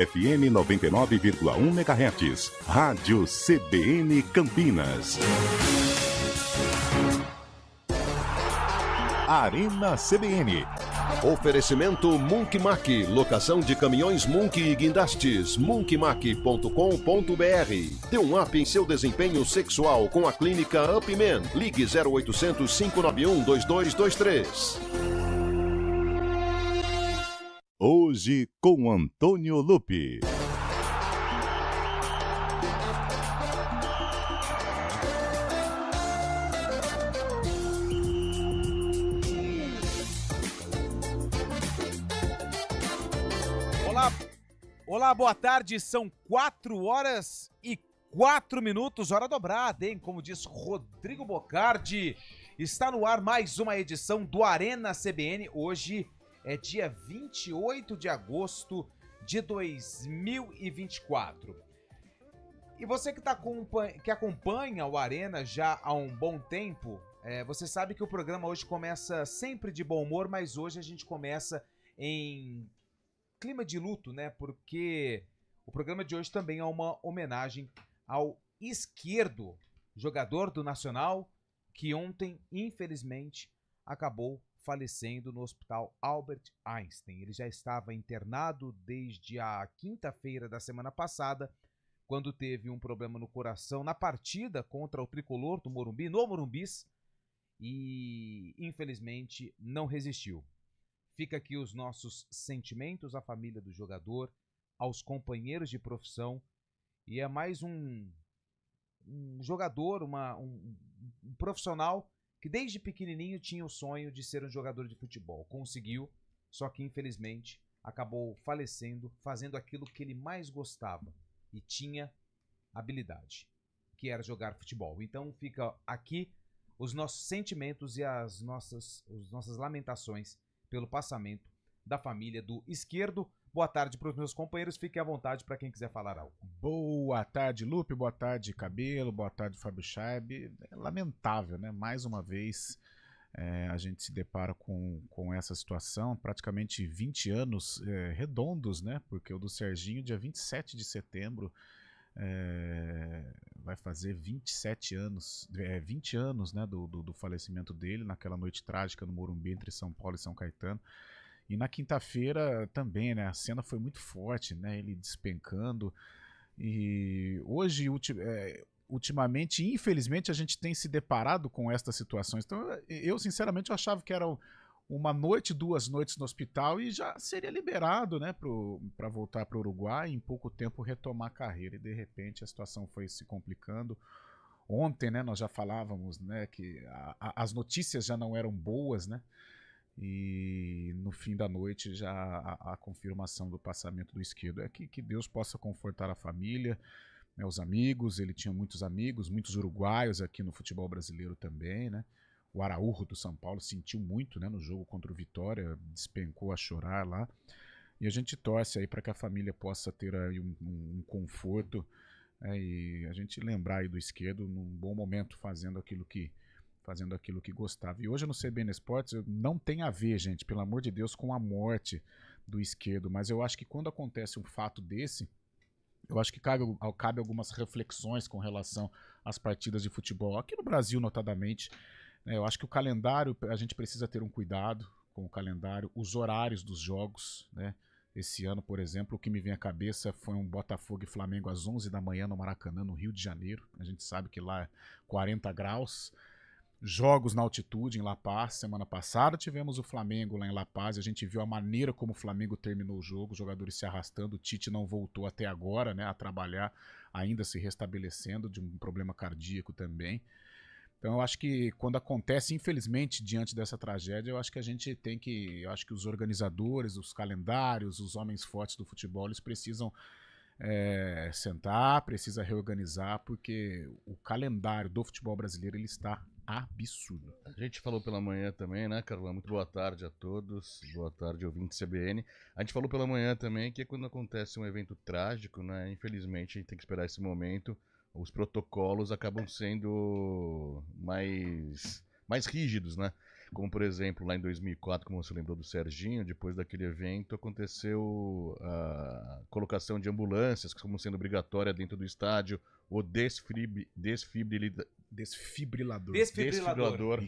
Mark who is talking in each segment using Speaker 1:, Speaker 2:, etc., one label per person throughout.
Speaker 1: FM 99,1 MHz. Rádio CBN Campinas. Arena CBN.
Speaker 2: Oferecimento Munkmac, locação de caminhões Munk e guindastes, munkmac.com.br. Dê um up em seu desempenho sexual com a clínica Upman. Ligue 0800 591 2223.
Speaker 1: Hoje com Antônio Lupi.
Speaker 3: Olá, boa tarde, são 4h04, hora dobrada, hein? Como diz Rodrigo Bocardi, está no ar mais uma edição do Arena CBN. Hoje é dia 28 de agosto de 2024. E você que acompanha o Arena já há um bom tempo, você sabe que o programa hoje começa sempre de bom humor, mas hoje a gente começa em clima de luto, né? Porque o programa de hoje também é uma homenagem ao Izquierdo, jogador do Nacional, que ontem, infelizmente, acabou falecendo no Hospital Albert Einstein. Ele já estava internado desde a quinta-feira da semana passada, quando teve um problema no coração na partida contra o Tricolor do Morumbi, no Morumbis, e infelizmente não resistiu. Fica aqui os nossos sentimentos à família do jogador, aos companheiros de profissão, e é mais um jogador, um profissional que desde pequenininho tinha o sonho de ser um jogador de futebol. Conseguiu, só que infelizmente acabou falecendo, fazendo aquilo que ele mais gostava e tinha habilidade, que era jogar futebol. Então fica aqui os nossos sentimentos e as nossas lamentações pelo passamento da família do Izquierdo. Boa tarde para os meus companheiros, fiquem à vontade para quem quiser falar algo.
Speaker 4: Boa tarde, Lupe, boa tarde, Cabelo, boa tarde, Fábio Chaib. É lamentável, né? Mais uma vez a gente se depara com essa situação, praticamente 20 anos redondos, né? Porque o do Serginho, dia 27 de setembro, vai fazer 27 anos, 20 anos, né, do falecimento dele, naquela noite trágica no Morumbi entre São Paulo e São Caetano. E na quinta-feira também, né, a cena foi muito forte, né, ele despencando. E hoje, ultimamente, infelizmente, a gente tem se deparado com estas situações. Então, eu sinceramente eu achava que era uma noite, 2 noites no hospital e já seria liberado, né, para voltar para o Uruguai e em pouco tempo retomar a carreira. E de repente a situação foi se complicando. Ontem, né, nós já falávamos, né, que as notícias já não eram boas, né, e no fim da noite já a confirmação do passamento do Izquierdo. Que Deus possa confortar a família, né, os amigos. Ele tinha muitos amigos, muitos uruguaios aqui no futebol brasileiro também, né. O Araújo do São Paulo sentiu muito, né, no jogo contra o Vitória, despencou a chorar lá. E a gente torce aí para que a família possa ter aí um conforto, e a gente lembrar aí do Izquierdo num bom momento, fazendo aquilo que gostava. E hoje no CBN Esportes não tem a ver, gente, pelo amor de Deus, com a morte do Izquierdo, mas eu acho que quando acontece um fato desse, eu acho que cabe algumas reflexões com relação às partidas de futebol, aqui no Brasil notadamente. Eu acho que o calendário, a gente precisa ter um cuidado com o calendário, os horários dos jogos, né? Esse ano, por exemplo, o que me vem à cabeça foi um Botafogo e Flamengo às 11 da manhã no Maracanã, no Rio de Janeiro. A gente sabe que lá é 40 graus. Jogos na altitude em La Paz. Semana passada tivemos o Flamengo lá em La Paz. A gente viu a maneira como o Flamengo terminou o jogo, os jogadores se arrastando. O Tite não voltou até agora, né, a trabalhar, ainda se restabelecendo de um problema cardíaco também. Então eu acho que quando acontece, infelizmente, diante dessa tragédia, eu acho que a gente tem que, eu acho que os organizadores, os calendários, os homens fortes do futebol, eles precisam sentar, precisa reorganizar, porque o calendário do futebol brasileiro, ele está absurdo.
Speaker 5: A gente falou pela manhã também, né, Carla? Muito boa tarde a todos, boa tarde, ouvinte CBN. A gente falou pela manhã também que quando acontece um evento trágico, né, infelizmente a gente tem que esperar esse momento, os protocolos acabam sendo mais rígidos, né? Como, por exemplo, lá em 2004, como você lembrou do Serginho, depois daquele evento aconteceu a colocação de ambulâncias como sendo obrigatória dentro do estádio, o desfibrilador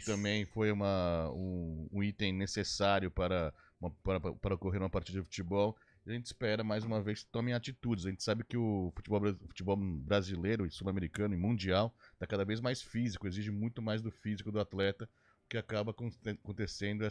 Speaker 5: também foi um item necessário para ocorrer uma partida de futebol. A gente espera, mais uma vez, que tomem atitudes. A gente sabe que o futebol brasileiro, sul-americano e mundial está cada vez mais físico, exige muito mais do físico do atleta, que acaba acontecendo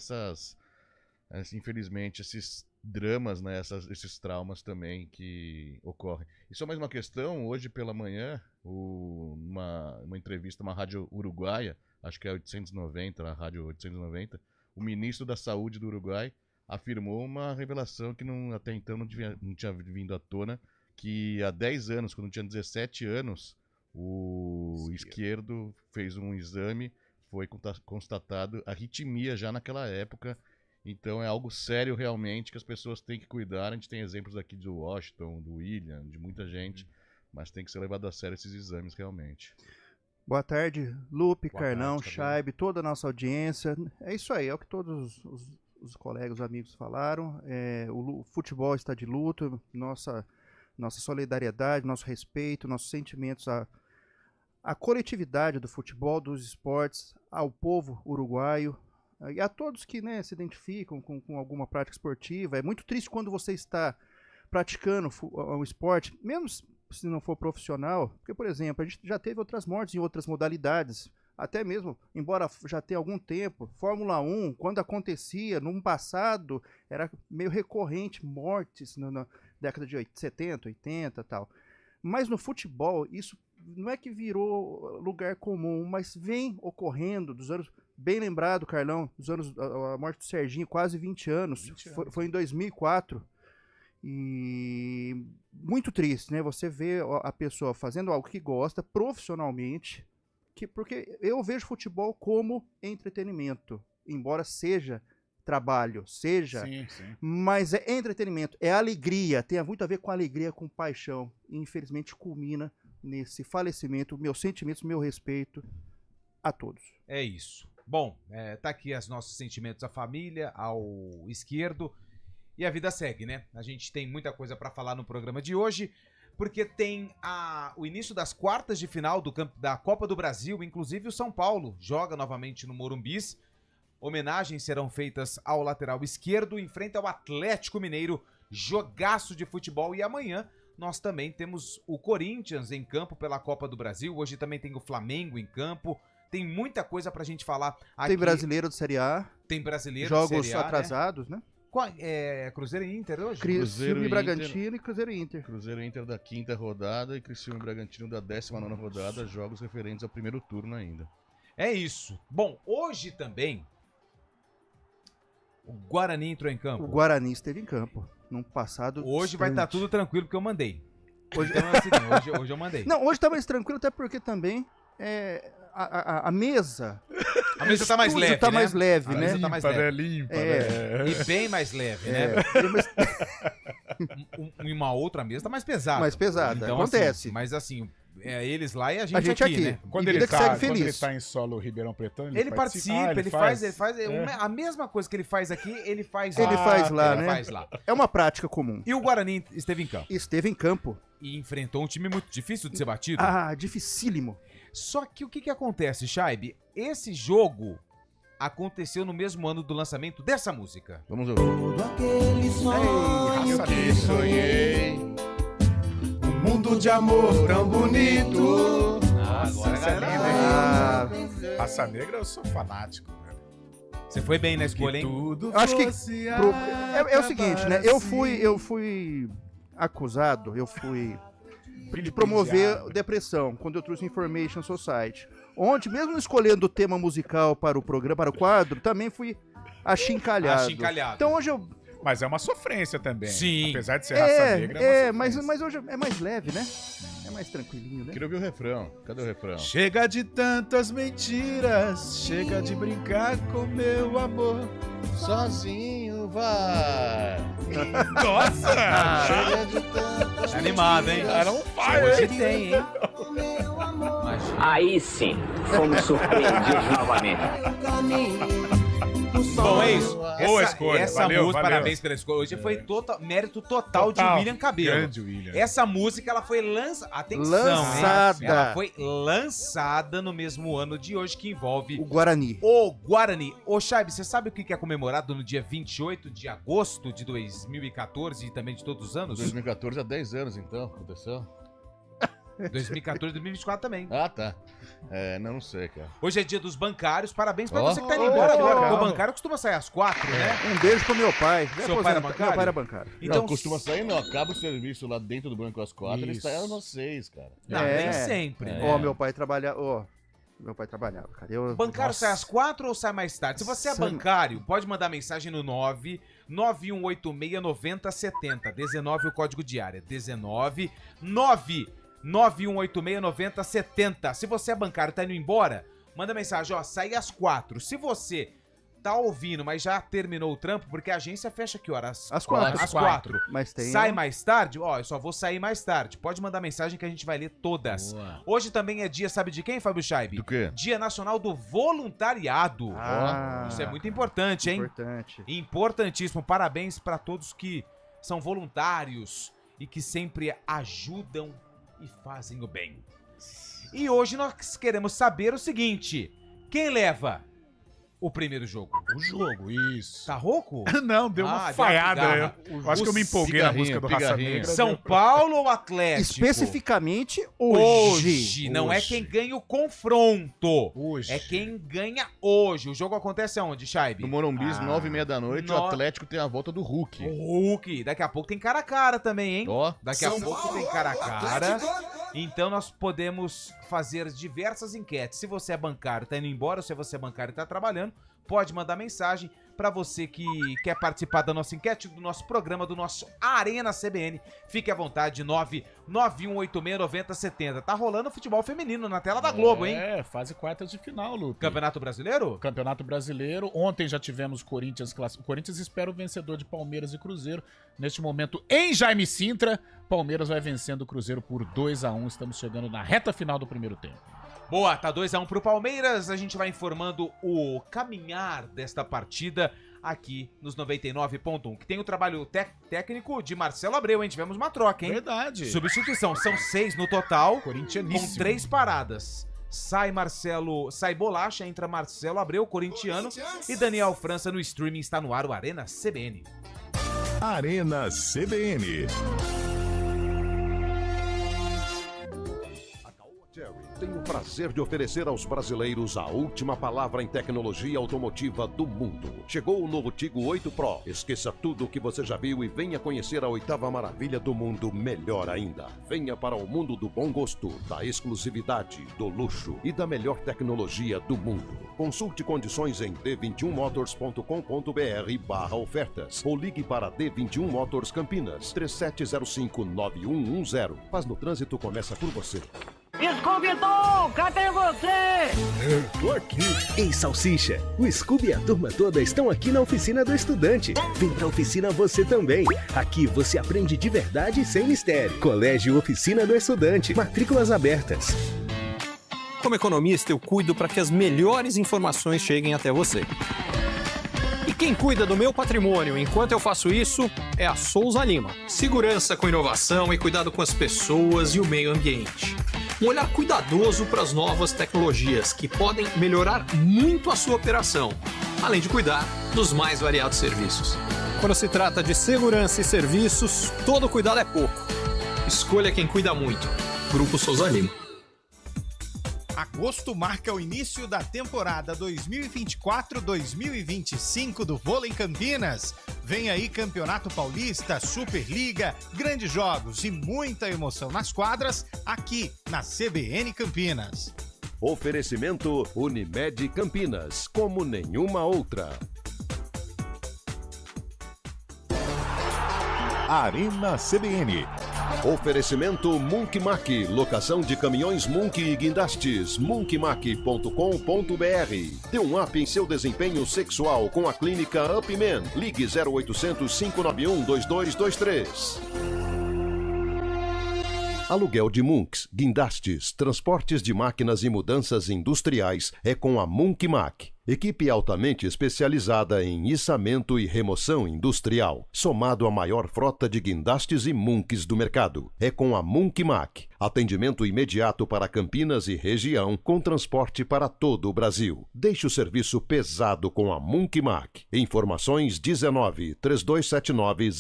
Speaker 5: infelizmente, esses dramas, né, esses traumas também que ocorrem. E só mais uma questão, hoje pela manhã, uma entrevista, uma rádio uruguaia, acho que é 890, a rádio 890, o ministro da Saúde do Uruguai afirmou uma revelação que até então não tinha vindo à tona, que há 10 anos, quando tinha 17 anos, o esquerdo fez um exame, foi constatado arritmia já naquela época. Então é algo sério realmente que as pessoas têm que cuidar. A gente tem exemplos aqui do Washington, do William, de muita gente, mas tem que ser levado a sério esses exames realmente.
Speaker 6: Boa tarde, Lupe, Carlão, Chaibe, toda a nossa audiência. É isso aí, é o que todos os colegas, os amigos falaram. O futebol está de luto, nossa solidariedade, nosso respeito, nossos sentimentos à coletividade do futebol, dos esportes, ao povo uruguaio e a todos que, né, se identificam com alguma prática esportiva. É muito triste quando você está praticando um esporte, mesmo se não for profissional, porque, por exemplo, a gente já teve outras mortes em outras modalidades, até mesmo, embora já tenha algum tempo, Fórmula 1, quando acontecia, no passado, era meio recorrente, mortes na década de 70, 80 e tal. Mas no futebol, isso não é que virou lugar comum, mas vem ocorrendo dos anos, bem lembrado, Carlão, dos anos, a morte do Serginho, quase 20 anos, foi em 2004, e muito triste, né? Você vê a pessoa fazendo algo que gosta profissionalmente, porque eu vejo futebol como entretenimento, embora seja trabalho, seja, sim. Mas é entretenimento, é alegria, tem muito a ver com alegria, com paixão, e infelizmente culmina nesse falecimento. Meus sentimentos, meu respeito a todos.
Speaker 3: É isso. Bom, tá aqui os nossos sentimentos à família, ao esquerdo, e a vida segue, né? A gente tem muita coisa para falar no programa de hoje, porque tem o início das quartas de final da Copa do Brasil, inclusive o São Paulo joga novamente no Morumbis. Homenagens serão feitas ao lateral esquerdo, enfrenta o Atlético Mineiro, jogaço de futebol. E amanhã nós também temos o Corinthians em campo pela Copa do Brasil, hoje também tem o Flamengo em campo, tem muita coisa pra gente falar aqui.
Speaker 6: Tem brasileiro de Série A.
Speaker 3: Tem brasileiro
Speaker 6: jogos
Speaker 3: de Série A,
Speaker 6: atrasados, né?
Speaker 3: Cruzeiro e Inter hoje?
Speaker 6: Criciúma e Bragantino e Cruzeiro e Inter.
Speaker 5: Cruzeiro e Inter da 5ª rodada e Criciúma e Bragantino da 19ª rodada, jogos referentes ao primeiro turno ainda.
Speaker 3: É isso. Bom, hoje também o Guarani entrou em campo.
Speaker 6: O Guarani esteve em campo num passado
Speaker 3: hoje
Speaker 6: distante.
Speaker 3: Vai estar tudo tranquilo porque eu mandei. Hoje, então é o seguinte, hoje eu mandei.
Speaker 6: Não, hoje tá mais tranquilo até porque também a mesa...
Speaker 3: A mesa tá mais leve,
Speaker 6: tá
Speaker 3: né?
Speaker 6: mais leve,
Speaker 3: a
Speaker 6: né?
Speaker 3: Mesa tá mais leve.
Speaker 5: Limpa,
Speaker 3: né? E bem mais leve, né? Uma outra mesa tá mais pesada.
Speaker 6: Mais pesada, então, acontece.
Speaker 3: Assim, mas assim, eles lá e a gente aqui, né?
Speaker 4: Quando ele tá em solo Ribeirão Pretano,
Speaker 3: ele participa, ele faz a mesma coisa que ele faz aqui, ele faz lá.
Speaker 6: Ele faz lá,
Speaker 3: ele
Speaker 6: né?
Speaker 3: Faz lá.
Speaker 6: É uma prática comum.
Speaker 3: E o Guarani esteve em campo?
Speaker 6: Esteve em campo.
Speaker 3: E enfrentou um time muito difícil de ser batido?
Speaker 6: Dificílimo.
Speaker 3: Só que o que acontece, Chaibe? Esse jogo aconteceu no mesmo ano do lançamento dessa música.
Speaker 5: Vamos ouvir.
Speaker 7: Todo aquele sonho que sonhei, um mundo de amor tão bonito.
Speaker 3: Agora, galera.
Speaker 4: Raça Negra, eu sou fanático, velho.
Speaker 3: Você foi bem na escolha, hein?
Speaker 6: Eu acho que é o seguinte, né? Eu fui acusado, de promover depressão, quando eu trouxe Information Society. Onde, mesmo escolhendo o tema musical para o programa, para o quadro, também fui achincalhado. Então hoje eu...
Speaker 4: Mas é uma sofrência também.
Speaker 3: Sim.
Speaker 4: Apesar de ser raça negra, é uma
Speaker 6: mas hoje é mais leve, né? É mais tranquilinho, né?
Speaker 5: Queria ouvir o refrão. Cadê o refrão?
Speaker 4: Chega de tantas mentiras, chega de brincar com meu amor.
Speaker 5: Sozinho vai.
Speaker 3: Nossa!
Speaker 5: Chega de tantas
Speaker 3: animado, hein?
Speaker 4: Cara, não faz.
Speaker 3: Hoje tem, hein?
Speaker 8: Aí sim, fomos surpreendidos novamente.
Speaker 3: Bom, é isso.
Speaker 4: Boa escolha.
Speaker 3: Essa
Speaker 4: Valeu,
Speaker 3: música,
Speaker 4: valeu.
Speaker 3: parabéns pela escolha. Hoje foi mérito total de William Cabelo.
Speaker 4: Grande William.
Speaker 3: Essa música, ela foi lançada... Atenção,
Speaker 6: Lançada.
Speaker 3: hein? Ela foi lançada no mesmo ano de hoje, que envolve
Speaker 6: O Guarani.
Speaker 3: o Guarani. Ô, Chaib, você sabe o que é comemorado no dia 28 de agosto de 2014 e também de todos os anos?
Speaker 5: 2014 há 10 anos, então, aconteceu?
Speaker 3: 2014 e 2024 também.
Speaker 5: Ah, tá. Não sei, cara.
Speaker 3: Hoje é dia dos bancários. Parabéns pra
Speaker 5: Ó.
Speaker 3: você que tá indo embora agora.
Speaker 4: legal.
Speaker 3: Porque o bancário costuma sair às 4, né?
Speaker 6: Um beijo pro meu pai.
Speaker 3: Seu pai era bancário?
Speaker 6: Meu pai era bancário.
Speaker 3: Então,
Speaker 5: Não, costuma sair, não. Acaba o serviço lá dentro do banco às 4, ele
Speaker 4: Isso.
Speaker 5: sai às 6, cara.
Speaker 3: Não, nem sempre, né?
Speaker 6: Ó, meu pai trabalhava, cara.
Speaker 3: O bancário sai às 4 ou sai mais tarde? Se você é bancário, pode mandar mensagem no 991869070. 19 o código de área. 91869070. Se você é bancário e tá indo embora, manda mensagem, ó, sai às 4. Se você tá ouvindo, mas já terminou o trampo, porque a agência fecha que horas?
Speaker 6: Às 4.
Speaker 3: Às 4.
Speaker 6: Mas tem...
Speaker 3: Sai mais tarde? Ó, eu só vou sair mais tarde. Pode mandar mensagem que a gente vai ler todas.
Speaker 4: Boa.
Speaker 3: Hoje também é dia, sabe de quem, Fábio Chaib?
Speaker 5: Do quê?
Speaker 3: Dia Nacional do Voluntariado.
Speaker 6: Ah,
Speaker 3: Isso é muito importante, hein?
Speaker 6: importante.
Speaker 3: Importantíssimo. Parabéns para todos que são voluntários e que sempre ajudam e fazem o bem. E hoje nós queremos saber o seguinte: quem leva o primeiro jogo?
Speaker 4: O jogo, isso.
Speaker 3: Tá rouco?
Speaker 4: Não, deu uma
Speaker 3: deu
Speaker 4: falhada.
Speaker 3: garra.
Speaker 4: Eu acho que eu me empolguei na música do Raça
Speaker 5: pigarrinho.
Speaker 4: Negra.
Speaker 3: São Paulo ou Atlético?
Speaker 6: Especificamente hoje.
Speaker 3: Não é
Speaker 4: Hoje.
Speaker 3: quem ganha o confronto.
Speaker 4: Hoje.
Speaker 3: É quem ganha hoje. O jogo acontece aonde, Chaib?
Speaker 5: No Morumbi, 9h30 da noite,
Speaker 3: No-
Speaker 5: o Atlético tem a volta do Hulk.
Speaker 3: O Hulk. Daqui a pouco tem cara a cara também, hein?
Speaker 5: Ó,
Speaker 3: Daqui a pouco tem cara a cara. Então nós podemos fazer diversas enquetes. Se você é bancário e tá indo embora, ou se você é bancário e tá trabalhando, pode mandar mensagem. Pra você que quer participar da nossa enquete, do nosso programa, do nosso Arena CBN, fique à vontade, 991869070. Tá rolando futebol feminino na tela da Globo, hein?
Speaker 4: Fase quartas de final, Lupe.
Speaker 3: Campeonato Brasileiro?
Speaker 4: Campeonato Brasileiro. Ontem já tivemos Corinthians classificado. O Corinthians espera o vencedor de Palmeiras e Cruzeiro. Neste momento, em Jaime Sintra, Palmeiras vai vencendo o Cruzeiro por 2-1. Estamos chegando na reta final do primeiro tempo.
Speaker 3: Boa, tá 2-1 pro Palmeiras. A gente vai informando o caminhar desta partida aqui nos 99.1, que tem o trabalho técnico de Marcelo Abreu, hein? Tivemos uma troca, hein?
Speaker 4: Verdade.
Speaker 3: Substituição, são 6 no total, com
Speaker 4: Corintianíssimo.
Speaker 3: 3 paradas. Sai Bolacha, entra Marcelo Abreu, corintiano, e Daniel França no streaming. Está no ar o Arena CBN.
Speaker 1: Arena CBN.
Speaker 2: Tenho o prazer de oferecer aos brasileiros a última palavra em tecnologia automotiva do mundo. Chegou o novo Tigo 8 Pro. Esqueça tudo o que você já viu e venha conhecer a oitava maravilha do mundo, melhor ainda. Venha para o mundo do bom gosto, da exclusividade, do luxo e da melhor tecnologia do mundo. Consulte condições em d21motors.com.br/ofertas ou ligue para D21 Motors Campinas, 3705-9110. Paz no Trânsito começa por você.
Speaker 8: Scooby-Doo, cadê você?
Speaker 9: Tô aqui. Ei, Salsicha, o Scooby e a turma toda estão aqui na oficina do estudante. Vem pra oficina você também. Aqui você aprende de verdade e sem mistério. Colégio Oficina do Estudante. Matrículas abertas.
Speaker 10: Como economista, eu cuido para que as melhores informações cheguem até você. E quem cuida do meu patrimônio enquanto eu faço isso é a Souza Lima. Segurança com inovação e cuidado com as pessoas e o meio ambiente. Um olhar cuidadoso para as novas tecnologias que podem melhorar muito a sua operação, além de cuidar dos mais variados serviços. Quando se trata de segurança e serviços, todo cuidado é pouco. Escolha quem cuida muito. Grupo Souza Lima.
Speaker 11: Agosto marca o início da temporada 2024-2025 do Vôlei Campinas. Vem aí Campeonato Paulista, Superliga, grandes jogos e muita emoção nas quadras aqui na CBN Campinas.
Speaker 2: Oferecimento Unimed Campinas, como nenhuma outra.
Speaker 1: Arena CBN.
Speaker 2: Oferecimento Munk Mac, locação de caminhões Munk e guindastes, munkmac.com.br. Dê um up em seu desempenho sexual com a clínica Upman. Ligue 0800 591 2223. Aluguel de Munks, guindastes, transportes de máquinas e mudanças industriais é com a Munk Mac. Equipe altamente especializada em içamento e remoção industrial, somado à maior frota de guindastes e munks do mercado. É com a Munkmac. Atendimento imediato para Campinas e região, com transporte para todo o Brasil. Deixe o serviço pesado com a Munkmac. Informações 19 3279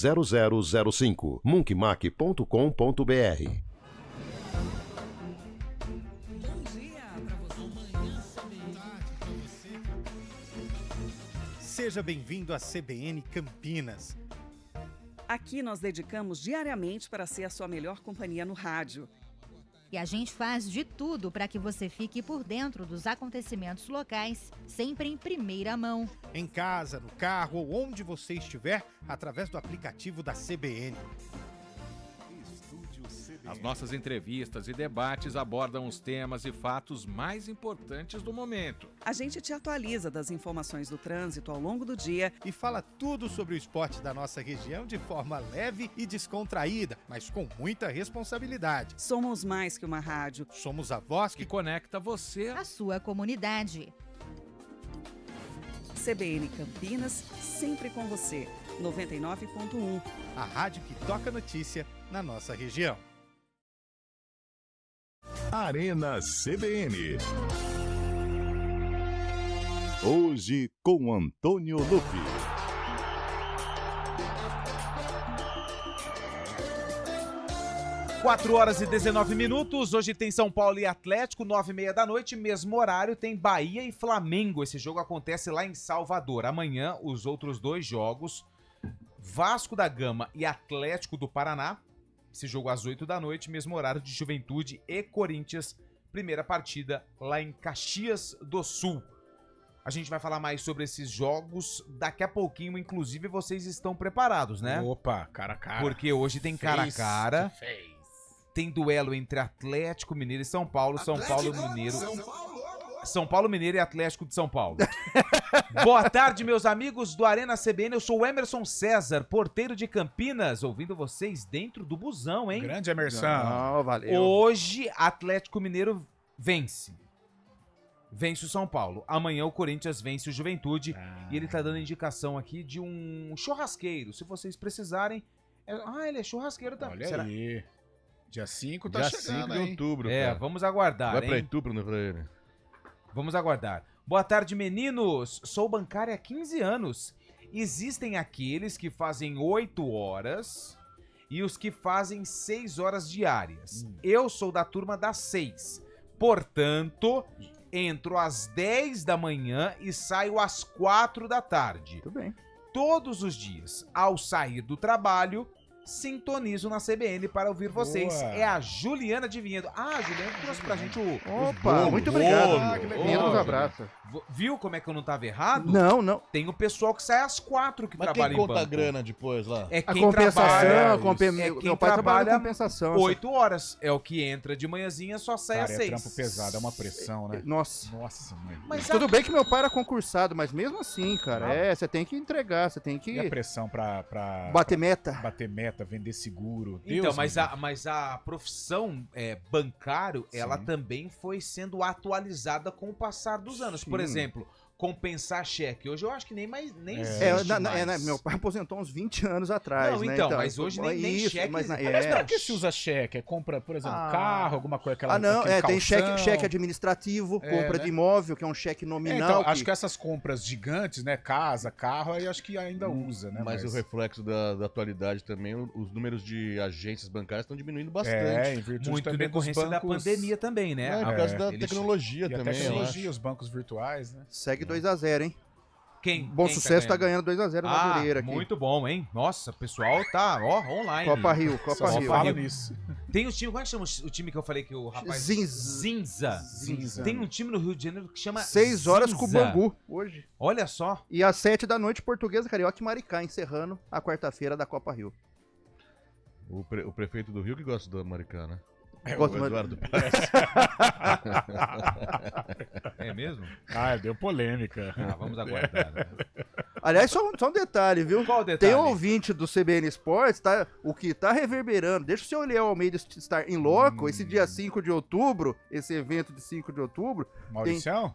Speaker 2: 0005. munkmac.com.br.
Speaker 11: Seja bem-vindo à CBN Campinas.
Speaker 12: Aqui nós dedicamos diariamente para ser a sua melhor companhia no rádio.
Speaker 13: E a gente faz de tudo para que você fique por dentro dos acontecimentos locais, sempre em primeira mão.
Speaker 11: Em casa, no carro ou onde você estiver, através do aplicativo da CBN.
Speaker 14: As nossas entrevistas e debates abordam os temas e fatos mais importantes do momento.
Speaker 12: A gente te atualiza das informações do trânsito ao longo do dia
Speaker 11: e fala tudo sobre o esporte da nossa região de forma leve e descontraída, mas com muita responsabilidade.
Speaker 12: Somos mais que uma rádio.
Speaker 11: Somos a voz que
Speaker 14: conecta você
Speaker 13: à sua comunidade.
Speaker 12: CBN Campinas, sempre com você. 99.1.
Speaker 11: A rádio que toca notícia na nossa região.
Speaker 1: Arena CBN. Hoje com Antônio Lupi.
Speaker 3: Quatro horas e 19 minutos. Hoje tem São Paulo e Atlético, 9h30 da noite. Mesmo horário tem Bahia e Flamengo. Esse jogo acontece lá em Salvador. Amanhã, os outros dois jogos, Vasco da Gama e Atlético do Paraná. Esse jogo às 8 da noite, mesmo horário de Juventude e Corinthians. Primeira partida lá em Caxias do Sul. A gente vai falar mais sobre esses jogos daqui a pouquinho. Inclusive, vocês estão preparados, né?
Speaker 4: Opa, cara a cara.
Speaker 3: Porque hoje tem cara a cara. Tem duelo entre Atlético Mineiro e São Paulo. São Paulo Mineiro. São Paulo Mineiro e Atlético de São Paulo. Boa tarde, meus amigos do Arena CBN. Eu sou o Emerson César, porteiro de Campinas, ouvindo vocês dentro do busão, hein?
Speaker 4: Grande Emerson.
Speaker 6: Valeu.
Speaker 3: Hoje, Atlético Mineiro vence. Vence o São Paulo. Amanhã o Corinthians vence o Juventude. E ele tá dando indicação aqui de um churrasqueiro. Se vocês precisarem... ele é churrasqueiro também.
Speaker 4: Olha
Speaker 3: Será?
Speaker 4: aí. Dia 5 tá
Speaker 5: Dia
Speaker 4: chegando,
Speaker 5: 5 de outubro, cara.
Speaker 3: Vamos aguardar,
Speaker 5: Vai
Speaker 3: hein?
Speaker 5: pra outubro, né, pra ele?
Speaker 3: Vamos aguardar. Boa tarde, meninos. Sou bancária há 15 anos. Existem aqueles que fazem 8 horas e os que fazem 6 horas diárias. Eu sou da turma das 6. Portanto, entro às 10 da manhã e saio às 4 da tarde.
Speaker 6: Tudo bem.
Speaker 3: Todos os dias, ao sair do trabalho, sintonizo na CBN para ouvir vocês.
Speaker 4: Boa.
Speaker 3: É a Juliana de Vinhedo. A Juliana trouxe pra gente o...
Speaker 6: Opa, muito obrigado. Vinhedo, um abraço.
Speaker 3: Viu como é que eu não tava errado?
Speaker 6: Não.
Speaker 3: Tem o pessoal que sai às 4 que
Speaker 5: Mas
Speaker 3: trabalha
Speaker 5: quem
Speaker 3: em
Speaker 5: conta
Speaker 3: banco.
Speaker 5: a grana depois lá?
Speaker 3: É
Speaker 6: A
Speaker 3: quem
Speaker 6: compensação,
Speaker 3: trabalha...
Speaker 6: meu pai trabalha compensação.
Speaker 3: 8 horas. É o que entra de manhãzinha, só sai
Speaker 4: Cara,
Speaker 3: às
Speaker 4: é
Speaker 3: 6.
Speaker 4: trampo pesado, é uma pressão, né?
Speaker 6: Nossa.
Speaker 4: Nossa, mãe.
Speaker 3: Mas
Speaker 6: Tudo bem que meu pai era concursado, mas mesmo assim, cara, você tem que entregar, você tem
Speaker 4: E a
Speaker 6: que
Speaker 4: pressão pra
Speaker 6: bater meta.
Speaker 4: bater meta, vender seguro.
Speaker 3: Então,
Speaker 4: Deus
Speaker 3: mas a profissão bancário, ela
Speaker 4: Sim.
Speaker 3: também foi sendo atualizada com o passar dos anos. Por
Speaker 6: Sim.
Speaker 3: exemplo, compensar cheque. Hoje eu acho que nem existe mais.
Speaker 6: Meu pai aposentou uns 20 anos atrás,
Speaker 3: Não,
Speaker 6: né?
Speaker 3: então, mas hoje nem cheque...
Speaker 6: Mas,
Speaker 4: Mas pra que se usa cheque? É compra, por exemplo, carro, alguma coisa, aquela
Speaker 6: tem
Speaker 4: calção.
Speaker 6: cheque administrativo, compra de imóvel, que é um cheque nominal.
Speaker 4: Então, acho que essas compras gigantes, né, casa, carro, aí acho que ainda usa, né?
Speaker 5: Mas o reflexo da atualidade também, os números de agências bancárias estão diminuindo bastante.
Speaker 4: em virtude
Speaker 3: Muito
Speaker 4: também
Speaker 3: decorrência
Speaker 4: dos bancos...
Speaker 3: da pandemia também, né?
Speaker 5: Por causa da tecnologia
Speaker 4: E a
Speaker 5: também,
Speaker 4: tecnologia, os bancos virtuais, né?
Speaker 6: Segue 2-0, hein?
Speaker 3: Quem
Speaker 6: Sucesso tá ganhando 2-0 na Madureira aqui.
Speaker 3: Muito bom, hein? Nossa, o pessoal tá, online.
Speaker 6: Copa Rio.
Speaker 4: Fala nisso.
Speaker 3: Tem um time, como é que chama o time que eu falei que o rapaz...
Speaker 6: Zinza.
Speaker 3: Tem um time no Rio de Janeiro que chama
Speaker 6: 6 horas
Speaker 3: Zinza.
Speaker 6: com o Bangu, hoje.
Speaker 3: Olha só.
Speaker 6: E às 7 da noite, Portuguesa, Carioca e Maricá, encerrando a quarta-feira da Copa Rio.
Speaker 5: O prefeito do Rio que gosta do Maricá, né?
Speaker 6: Gosto
Speaker 5: o Eduardo
Speaker 3: É mesmo?
Speaker 4: Deu polêmica.
Speaker 3: Vamos aguardar. Né?
Speaker 6: Aliás, só um detalhe, viu?
Speaker 3: Qual o detalhe?
Speaker 6: Tem um ouvinte do CBN Esportes, tá? O que tá reverberando. Deixa o seu Léo Almeida estar em loco. Esse dia 5 de outubro, esse evento de 5 de outubro.
Speaker 4: Mauricião?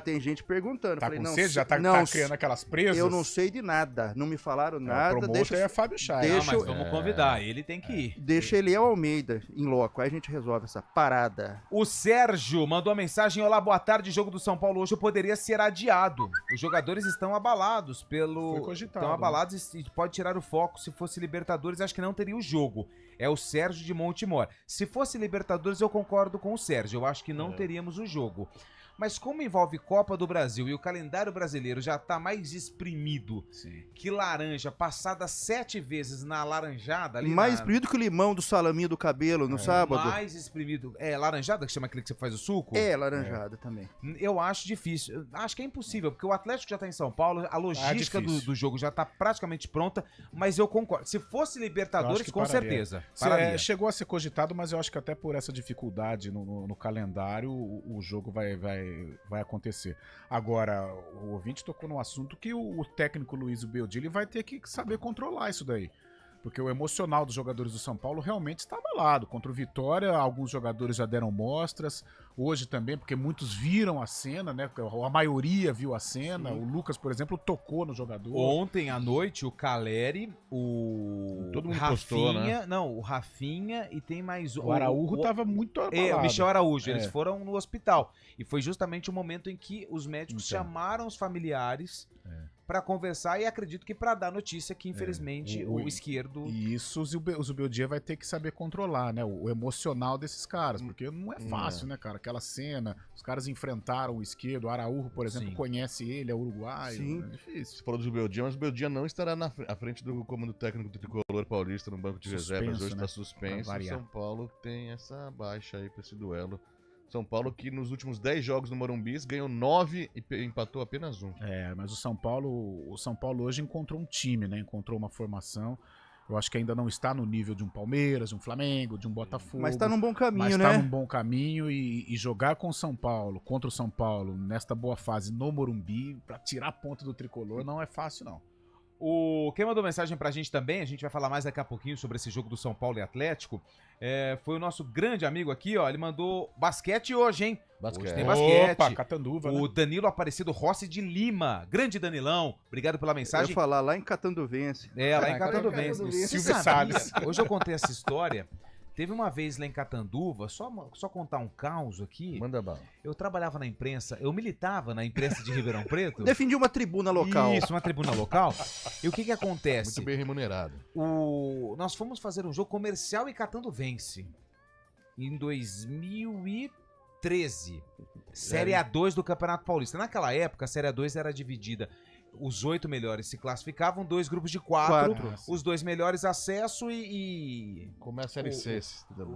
Speaker 6: Tem gente perguntando.
Speaker 4: Tá
Speaker 6: Falei,
Speaker 4: com
Speaker 6: não,
Speaker 4: sede? Já tá criando aquelas presas?
Speaker 6: Eu não sei de nada. Não me falaram nada.
Speaker 4: O promotor é Fábio Chay.
Speaker 3: Mas vamos convidar. Ele tem que ir.
Speaker 6: Deixa ele Léo Almeida em loco. Aí a gente resolve essa parada.
Speaker 3: O Sérgio mandou a mensagem: olá, boa tarde. O jogo do São Paulo hoje poderia ser adiado. Os jogadores estão abalados
Speaker 4: Foi cogitado,
Speaker 3: estão abalados e pode tirar o foco. Se fosse Libertadores, acho que não teria o jogo. É o Sérgio de Montemor. Se fosse Libertadores, eu concordo com o Sérgio. Eu acho que não teríamos o jogo. Mas como envolve Copa do Brasil e o calendário brasileiro já tá mais espremido que laranja, passada 7 vezes na laranjada... Ali
Speaker 6: mais espremido que o limão do salaminho do cabelo no sábado.
Speaker 3: Mais espremido. É laranjada que chama aquele que você faz o suco?
Speaker 6: É, laranjada também.
Speaker 3: Eu acho difícil. Acho que é impossível, porque o Atlético já tá em São Paulo, a logística do jogo já tá praticamente pronta, mas eu concordo. Se fosse Libertadores, com certeza.
Speaker 4: Chegou a ser cogitado, mas eu acho que até por essa dificuldade no calendário, o jogo vai acontecer. Agora, o ouvinte tocou num assunto que o técnico Luiz Beldi vai ter que saber controlar isso daí. Porque o emocional dos jogadores do São Paulo realmente está abalado. Contra o Vitória, alguns jogadores já deram mostras. Hoje também, porque muitos viram a cena, né? A maioria viu a cena. Sim. O Lucas, por exemplo, tocou no jogador.
Speaker 3: Ontem à noite, o Caleri,
Speaker 5: todo mundo
Speaker 3: Rafinha,
Speaker 5: postou, né?
Speaker 3: Não, o Rafinha e tem mais...
Speaker 4: O Araújo estava muito abalado.
Speaker 3: O Michel Araújo, eles foram no hospital. E foi justamente o momento em que os médicos chamaram os familiares... para conversar e acredito que para dar notícia que infelizmente o esquerdo...
Speaker 4: E isso o Zubeldia vai ter que saber controlar, né? O emocional desses caras, porque não é fácil, né, cara? Aquela cena, os caras enfrentaram o esquerdo, o Araújo, por exemplo, conhece ele, é uruguaio,
Speaker 6: Sim.
Speaker 4: É difícil.
Speaker 5: Você falou do Zubeldia, mas o Zubeldia não estará à frente do comando técnico do Tricolor Paulista no banco de reservas, hoje está suspenso. O São Paulo tem essa baixa aí para esse duelo. São Paulo que nos últimos 10 jogos no Morumbi ganhou 9 e empatou apenas 1.
Speaker 4: Mas o São Paulo hoje encontrou um time, né? Encontrou uma formação. Eu acho que ainda não está no nível de um Palmeiras, de um Flamengo, de um Botafogo.
Speaker 6: Mas está num bom caminho,
Speaker 4: mas
Speaker 6: né?
Speaker 4: Mas está num bom caminho e jogar com o São Paulo, contra o São Paulo, nesta boa fase no Morumbi, para tirar ponto do Tricolor, não é fácil, não.
Speaker 3: Quem mandou mensagem pra gente também, a gente vai falar mais daqui a pouquinho sobre esse jogo do São Paulo e Atlético, foi o nosso grande amigo aqui, ó, ele mandou basquete hoje, hein? Hoje tem basquete.
Speaker 4: Opa, Catanduva,
Speaker 3: o
Speaker 4: né?
Speaker 3: Danilo Aparecido Rossi de Lima, grande Danilão, obrigado pela mensagem.
Speaker 6: Eu ia falar lá em Catanduvense.
Speaker 3: Lá em Catanduvense.
Speaker 4: Silvio Salles.
Speaker 3: Hoje eu contei essa história. Teve uma vez lá em Catanduva, só contar um caos aqui.
Speaker 5: Manda bala.
Speaker 3: Eu trabalhava na imprensa, eu militava na imprensa de Ribeirão Preto.
Speaker 6: Defendi uma tribuna local.
Speaker 3: Isso, uma tribuna local. E o que acontece?
Speaker 5: Muito bem remunerado.
Speaker 3: Nós fomos fazer um jogo comercial e Catanduvense em 2013. Série A2 do Campeonato Paulista. Naquela época, a Série A2 era dividida. Os 8 melhores se classificavam, 2 grupos de 4. Os 2 melhores acesso e
Speaker 5: como é a Série C.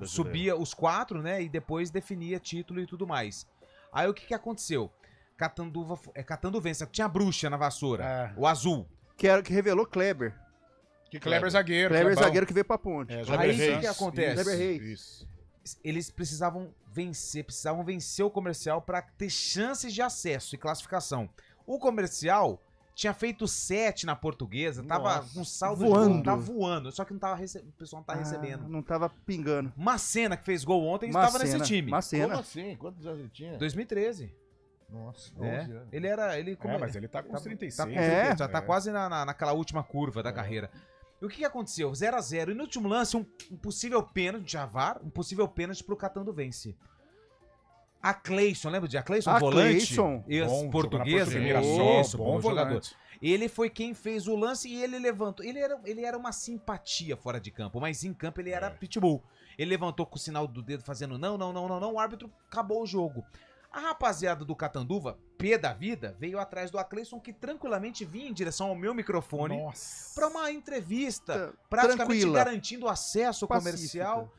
Speaker 3: Subia os 4, né? E depois definia título e tudo mais. Aí o que aconteceu? Catanduvense, tinha a bruxa na vassoura, o azul.
Speaker 6: Que revelou Kleber.
Speaker 4: Kleber zagueiro.
Speaker 6: Kleber zagueiro que veio pra ponte.
Speaker 3: Aí o que acontece?
Speaker 6: Kleber Reis.
Speaker 4: Isso.
Speaker 3: Eles precisavam vencer o comercial para ter chances de acesso e classificação. O comercial tinha feito 7 na Portuguesa, tava com saldo
Speaker 6: voando.
Speaker 3: De gol, tava voando, só que não tava o pessoal não tava recebendo.
Speaker 6: Não tava pingando.
Speaker 3: Macena, que fez gol ontem, estava nesse time.
Speaker 6: Macena.
Speaker 5: Como assim? Quantos anos ele tinha?
Speaker 3: 2013.
Speaker 5: Nossa,
Speaker 3: ele era...
Speaker 4: mas ele tá com uns 36.
Speaker 3: Já tá quase naquela última curva da carreira. E o que aconteceu? 0-0. E no último lance, um possível pênalti de VAR, um possível pênalti pro Catanduvense. A Cleison, lembra de Cleison? Volante? Português. Bom jogador. Ele foi quem fez o lance e ele levantou. Ele era uma simpatia fora de campo, mas em campo ele era pitbull. Ele levantou com o sinal do dedo fazendo não. O árbitro acabou o jogo. A rapaziada do Catanduva, pé da vida, veio atrás do Cleison, que tranquilamente vinha em direção ao meu microfone para uma entrevista, praticamente garantindo acesso comercial.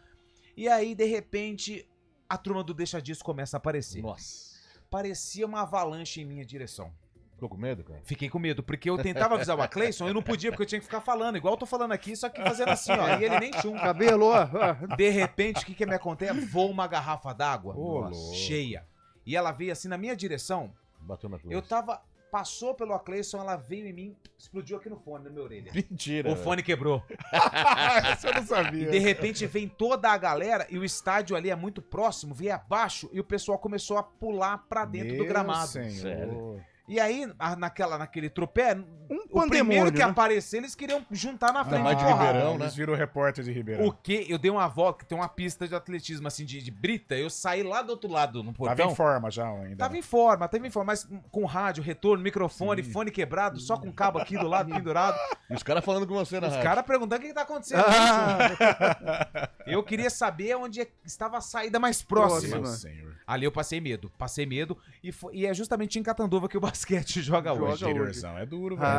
Speaker 3: E aí, de repente, a turma do Deixa Disso começa a aparecer.
Speaker 5: Nossa.
Speaker 3: Parecia uma avalanche em minha direção.
Speaker 5: Ficou com medo, cara?
Speaker 3: Fiquei com medo, porque eu tentava avisar o Cleison, eu não podia, porque eu tinha que ficar falando, igual eu tô falando aqui, só que fazendo assim, ó, e ele nem chum.
Speaker 6: Cabelo, ó.
Speaker 3: De repente, o que me acontece? Voa uma garrafa d'água cheia. E ela veio assim na minha direção.
Speaker 5: Bateu na
Speaker 3: eu tava passou pelo Acleison, ela veio em mim, explodiu aqui no fone, na minha orelha.
Speaker 5: Mentira.
Speaker 3: O fone quebrou.
Speaker 4: Essa eu não sabia.
Speaker 3: E de repente vem toda a galera e o estádio ali é muito próximo, veio abaixo e o pessoal começou a pular pra dentro do gramado.
Speaker 4: Sério?
Speaker 3: E aí, naquele tropé, o
Speaker 6: pandemônio,
Speaker 3: primeiro que
Speaker 6: né?
Speaker 3: aparecer, eles queriam juntar na frente
Speaker 5: mais de
Speaker 3: porrada.
Speaker 5: Ribeirão, né?
Speaker 4: Eles viram o repórter de Ribeirão.
Speaker 3: O quê? Eu dei uma volta, que tem uma pista de atletismo, assim, de brita, eu saí lá do outro lado, no portão.
Speaker 4: Tava em forma já ainda.
Speaker 3: Tava em forma, mas com rádio, retorno, microfone, fone quebrado, só com cabo aqui do lado pendurado.
Speaker 5: E os caras falando com você na
Speaker 3: Os
Speaker 5: rádio.
Speaker 3: caras perguntando o que tá acontecendo. Eu queria saber onde estava a saída mais próxima.
Speaker 4: Meu senhor.
Speaker 3: Ali eu passei medo e é justamente em Catanduva que o basquete joga hoje.
Speaker 4: Interiorzão. É duro, velho.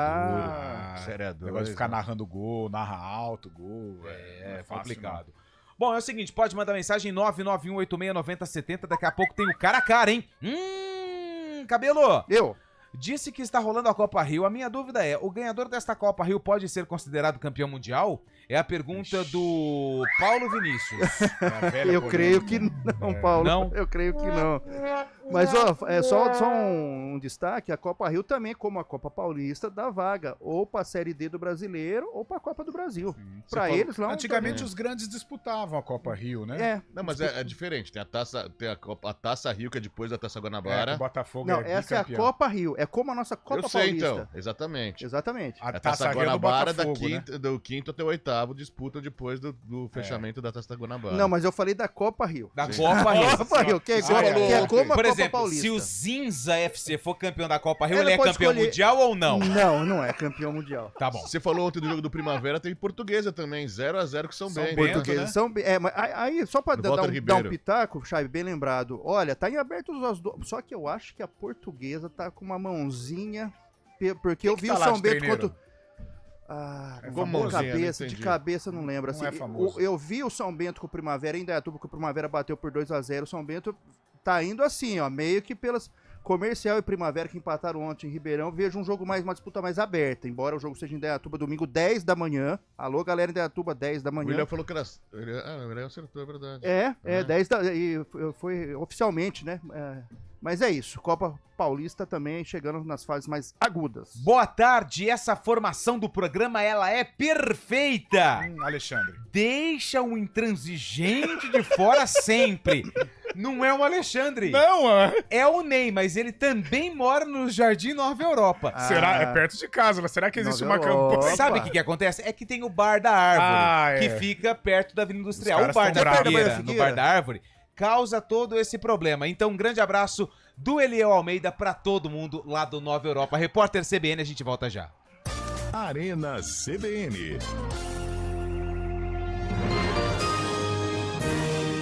Speaker 5: Sério, é duro.
Speaker 4: Negócio de ficar narrando gol, narra alto, gol.
Speaker 3: É
Speaker 4: fácil,
Speaker 3: complicado. Bom, é o seguinte, pode mandar mensagem 991869070, daqui a pouco tem o cara a cara, hein? Cabelo!
Speaker 6: Eu.
Speaker 3: Disse que está rolando a Copa Rio. A minha dúvida é, o ganhador desta Copa Rio pode ser considerado campeão mundial? É a pergunta do Paulo Vinícius.
Speaker 6: Eu creio que não, Paulo.
Speaker 3: Não?
Speaker 6: Eu creio que não. Mas, ó, só um destaque, a Copa Rio também, como a Copa Paulista, dá vaga ou para a Série D do Brasileiro ou para a Copa do Brasil. Para eles lá.
Speaker 4: Antigamente os grandes disputavam a Copa Rio, né?
Speaker 6: É.
Speaker 5: Não, mas é diferente. Tem a Taça Rio, que é depois da Taça Guanabara.
Speaker 4: O Botafogo
Speaker 6: Não, essa é a Copa Rio. É como a nossa Copa
Speaker 5: Eu sei,
Speaker 6: Paulista.
Speaker 5: então. Exatamente.
Speaker 6: Exatamente.
Speaker 5: A Taça Guanabara
Speaker 4: do Botafogo,
Speaker 5: do quinto até o oitavo disputa depois do fechamento da Taça Guanabara.
Speaker 6: Não, mas eu falei da Copa Rio.
Speaker 3: Da Copa Rio.
Speaker 6: Copa Rio, que é como a
Speaker 3: Por
Speaker 6: Copa
Speaker 3: exemplo,
Speaker 6: Paulista.
Speaker 3: se o Zinza FC for campeão da Copa Rio,
Speaker 6: Ele
Speaker 3: ele é
Speaker 6: pode
Speaker 3: campeão
Speaker 6: escolher-
Speaker 3: mundial ou não?
Speaker 6: Não é campeão mundial.
Speaker 3: Tá bom.
Speaker 5: Você falou ontem do jogo do Primavera, tem Portuguesa também, 0x0 com São Bento.
Speaker 6: Portugueses
Speaker 5: né?
Speaker 6: são bem. Mas aí, só pra
Speaker 5: Do
Speaker 6: dar
Speaker 5: Walter
Speaker 6: um
Speaker 5: Ribeiro.
Speaker 6: pitaco, Chay, bem lembrado. Olha, tá em aberto os dois. Só que eu acho que a Portuguesa tá com uma mãozinha. Porque eu vi
Speaker 4: tá
Speaker 6: o
Speaker 4: lá
Speaker 6: São
Speaker 4: de
Speaker 6: Bento
Speaker 4: treineiro?
Speaker 6: contra.
Speaker 4: É
Speaker 5: Como
Speaker 6: de
Speaker 5: mãozinha,
Speaker 6: cabeça,
Speaker 5: não
Speaker 6: de
Speaker 5: entendi.
Speaker 6: cabeça não lembro.
Speaker 4: Não
Speaker 6: Assim,
Speaker 4: é famoso.
Speaker 6: eu vi o São Bento com o Primavera em Indaiatuba, que o Primavera bateu por 2x0. O São Bento tá indo assim, ó, meio que pelas Comercial e Primavera que empataram ontem em Ribeirão. Vejo uma disputa mais aberta, embora o jogo seja em Indaiatuba, domingo 10 da manhã. Alô, galera em Indaiatuba, 10 da
Speaker 5: O
Speaker 6: manhã.
Speaker 5: William falou que era. O William acertou, é verdade.
Speaker 6: 10 da. E foi oficialmente, né? Mas é isso. Copa Paulista também chegando nas fases mais agudas.
Speaker 3: Boa tarde, essa formação do programa, ela é perfeita.
Speaker 4: Alexandre.
Speaker 3: Deixa o intransigente de fora sempre. Não é o Alexandre.
Speaker 4: Não,
Speaker 3: é o Ney, mas ele também mora no Jardim Nova Europa.
Speaker 4: Será? É perto de casa, será que existe uma campanha?
Speaker 3: Sabe o que acontece? É que tem o Bar da Árvore, que fica perto da Avenida Industrial. O Bar da Figueira, no Bar da Árvore, causa todo esse problema. Então, um grande abraço do Eliel Almeida pra todo mundo lá do Nova Europa. Repórter CBN, a gente volta já.
Speaker 1: Arena CBN.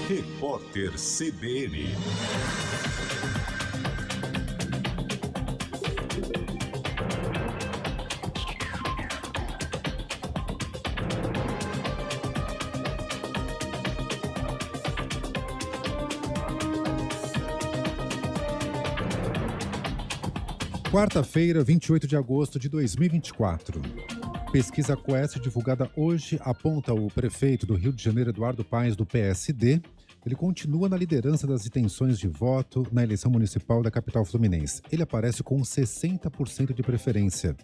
Speaker 1: Repórter CBN.
Speaker 15: Quarta-feira, 28 de agosto de 2024. Pesquisa Quest divulgada hoje aponta o prefeito do Rio de Janeiro, Eduardo Paes, do PSD. Ele continua na liderança das intenções de voto na eleição municipal da capital fluminense. Ele aparece com 60% de preferência.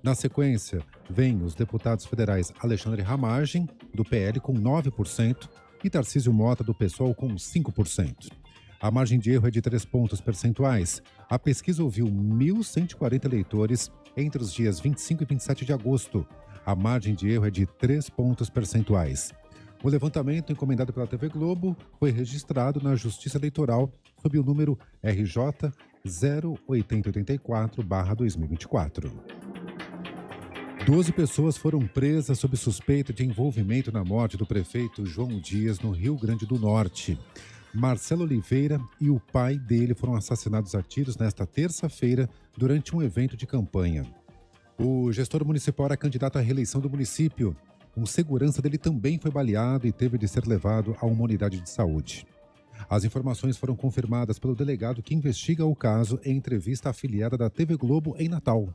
Speaker 15: Na sequência, vem os deputados federais Alexandre Ramagem, do PL, com 9%, e Tarcísio Mota, do PSOL, com 5%. A margem de erro é de 3 pontos percentuais. A pesquisa ouviu 1.140 eleitores entre os dias 25 e 27 de agosto. A margem de erro é de 3 pontos percentuais. O levantamento, encomendado pela TV Globo, foi registrado na Justiça Eleitoral sob o número RJ 08084/2024. 12 pessoas foram presas sob suspeita de envolvimento na morte do prefeito João Dias, no Rio Grande do Norte. Marcelo Oliveira e o pai dele foram assassinados a tiros nesta terça-feira durante um evento de campanha. O gestor municipal era candidato à reeleição do município. Um segurança dele também foi baleado e teve de ser levado a uma unidade de saúde. As informações foram confirmadas pelo delegado que investiga o caso em entrevista afiliada da TV Globo em Natal.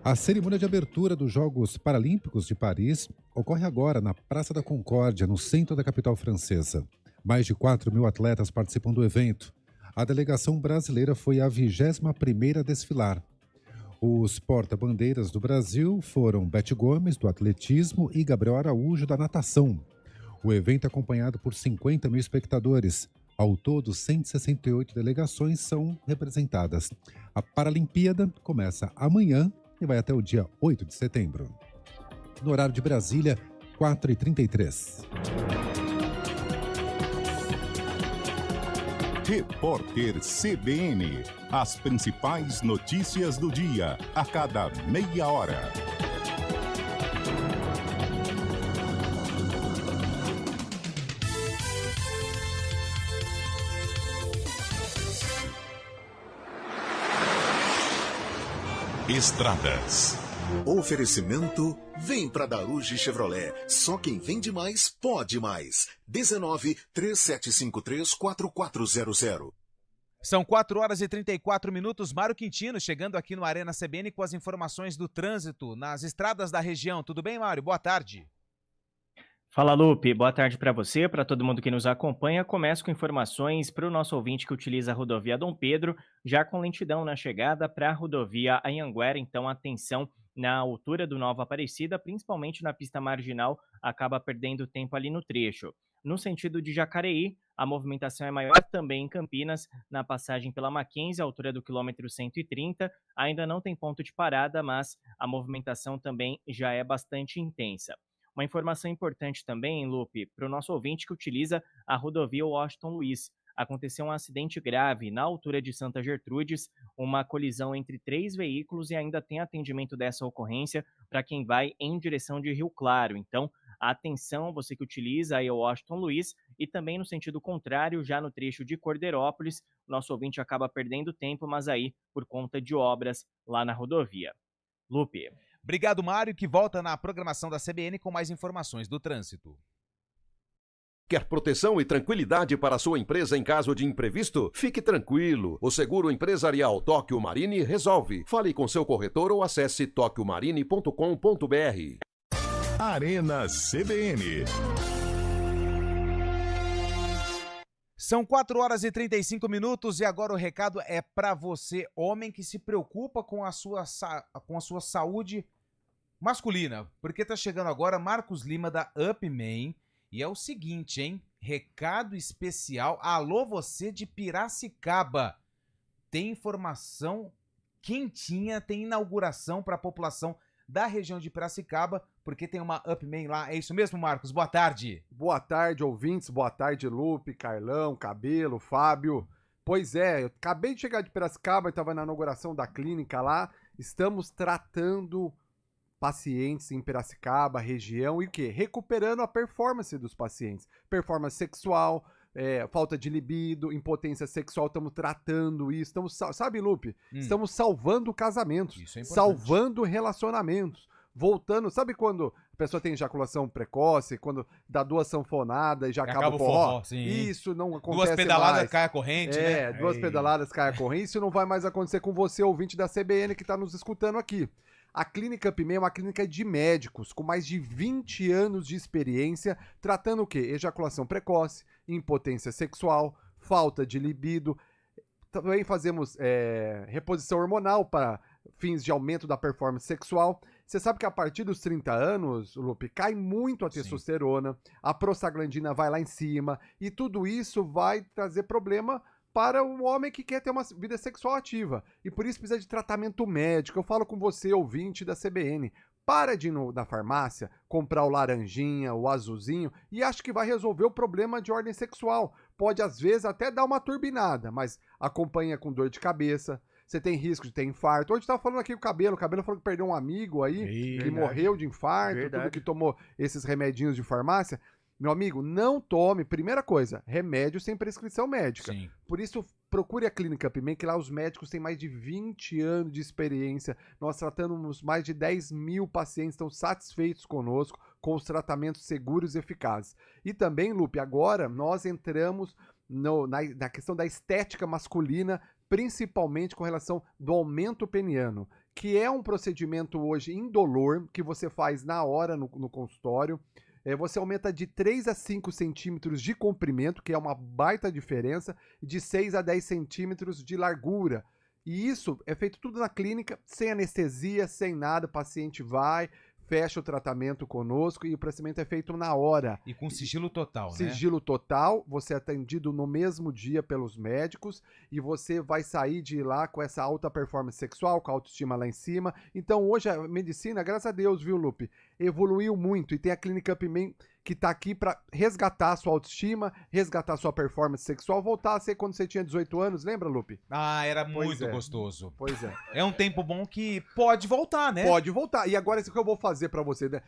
Speaker 15: A cerimônia de abertura dos Jogos Paralímpicos de Paris ocorre agora na Praça da Concórdia, no centro da capital francesa. Mais de 4.000 atletas participam do evento. A delegação brasileira foi a 21ª a desfilar. Os porta-bandeiras do Brasil foram Beth Gomes, do atletismo, e Gabriel Araújo, da natação. O evento é acompanhado por 50 mil espectadores. Ao todo, 168 delegações são representadas. A Paralimpíada começa amanhã e vai até o dia 8 de setembro. No horário de Brasília, 4h33.
Speaker 1: Repórter CBN. As principais notícias do dia, a cada meia hora. Estradas.
Speaker 16: Oferecimento, vem pra Daruge Chevrolet. Só quem vende mais, pode mais. 19-3753-4400.
Speaker 3: São 4h34. Mário Quintino chegando aqui no Arena CBN com as informações do trânsito nas estradas da região. Tudo bem, Mário? Boa tarde.
Speaker 17: Fala, Lupe. Boa tarde para você, para todo mundo que nos acompanha. Começo com informações para o nosso ouvinte que utiliza a rodovia Dom Pedro, já com lentidão na chegada para a rodovia Anhanguera. Então, atenção na altura do Nova Aparecida, principalmente na pista marginal, acaba perdendo tempo ali no trecho. No sentido de Jacareí, a movimentação é maior também em Campinas, na passagem pela Mackenzie, altura do quilômetro 130. Ainda não tem ponto de parada, mas a movimentação também já é bastante intensa. Uma informação importante também, Lupe, para o nosso ouvinte que utiliza a rodovia Washington Luiz. Aconteceu um acidente grave na altura de Santa Gertrudes, uma colisão entre 3 veículos e ainda tem atendimento dessa ocorrência para quem vai em direção de Rio Claro. Então, atenção, você que utiliza aí o Washington Luiz, e também no sentido contrário, já no trecho de Cordeirópolis, nosso ouvinte acaba perdendo tempo, mas aí por conta de obras lá na rodovia. Lupe.
Speaker 3: Obrigado, Mário, que volta na programação da CBN com mais informações do trânsito.
Speaker 2: Quer proteção e tranquilidade para a sua empresa em caso de imprevisto? Fique tranquilo. O seguro empresarial Tóquio Marine resolve. Fale com seu corretor ou acesse tokyomarine.com.br.
Speaker 1: Arena CBN.
Speaker 3: São 4h35 e agora o recado é para você, homem que se preocupa com a sua saúde masculina. Porque tá chegando agora Marcos Lima da Upman. E é o seguinte, hein? Recado especial. Alô, você de Piracicaba. Tem informação quentinha, tem inauguração para a população da região de Piracicaba, porque tem uma Upman lá. É isso mesmo, Marcos? Boa tarde.
Speaker 18: Boa tarde, ouvintes. Boa tarde, Lupe, Carlão, Cabelo, Fábio. Pois é, eu acabei de chegar de Piracicaba, estava na inauguração da clínica lá. Estamos tratando pacientes em Piracicaba, região, e o quê? Recuperando a performance dos pacientes. Performance sexual, falta de libido, impotência sexual, estamos tratando isso. Sabe, Lupe? Estamos salvando casamentos,
Speaker 3: Isso é importante.
Speaker 18: salvando relacionamentos. Voltando, sabe quando a pessoa tem ejaculação precoce, quando dá 2 sanfonadas e já acaba o forró?
Speaker 3: Sim.
Speaker 18: Isso não acontece
Speaker 3: 2 pedaladas
Speaker 18: mais.
Speaker 3: cai a corrente, né?
Speaker 18: 2 pedaladas cai a corrente. Isso não vai mais acontecer com você, ouvinte da CBN, que está nos escutando aqui. A Clínica Upman é uma clínica de médicos com mais de 20 anos de experiência, tratando o quê? Ejaculação precoce, impotência sexual, falta de libido. Também fazemos reposição hormonal para fins de aumento da performance sexual. Você sabe que a partir dos 30 anos, Lupe, cai muito a testosterona, a prostaglandina vai lá em cima, e tudo isso vai trazer problema para o homem que quer ter uma vida sexual ativa. E por isso precisa de tratamento médico. Eu falo com você, ouvinte da CBN. Para de ir na farmácia, comprar o laranjinha, o azulzinho, e acha que vai resolver o problema de ordem sexual. Pode, às vezes, até dar uma turbinada, mas acompanha com dor de cabeça. Você tem risco de ter infarto. Hoje estava falando aqui com o Cabelo falou que perdeu um amigo aí, que morreu de infarto, tudo que tomou esses remedinhos de farmácia. Meu amigo, não tome, primeira coisa, remédio sem prescrição médica.
Speaker 3: Sim.
Speaker 18: Por isso, procure a Clínica Upman, que lá os médicos têm mais de 20 anos de experiência. Nós tratamos mais de 10 mil pacientes, estão satisfeitos conosco, com os tratamentos seguros e eficazes. E também, Lupe, agora nós entramos na questão da estética masculina, principalmente com relação do aumento peniano, que é um procedimento hoje indolor, que você faz na hora no consultório. Você aumenta de 3 a 5 centímetros de comprimento, que é uma baita diferença, e de 6 a 10 centímetros de largura. E isso é feito tudo na clínica, sem anestesia, sem nada, o paciente vai, fecha o tratamento conosco e o procedimento é feito na hora.
Speaker 3: E com sigilo total, né?
Speaker 18: Sigilo total, você é atendido no mesmo dia pelos médicos e você vai sair de lá com essa alta performance sexual, com a autoestima lá em cima. Então hoje a medicina, graças a Deus, viu, Lupe, evoluiu muito e tem a Clínica Upman que tá aqui para resgatar a sua autoestima, resgatar a sua performance sexual, voltar a ser quando você tinha 18 anos, lembra, Lupe?
Speaker 3: Ah, era muito gostoso.
Speaker 18: Pois é.
Speaker 3: É um tempo bom que pode voltar, né?
Speaker 18: Pode voltar. E agora isso que eu vou fazer para você, né?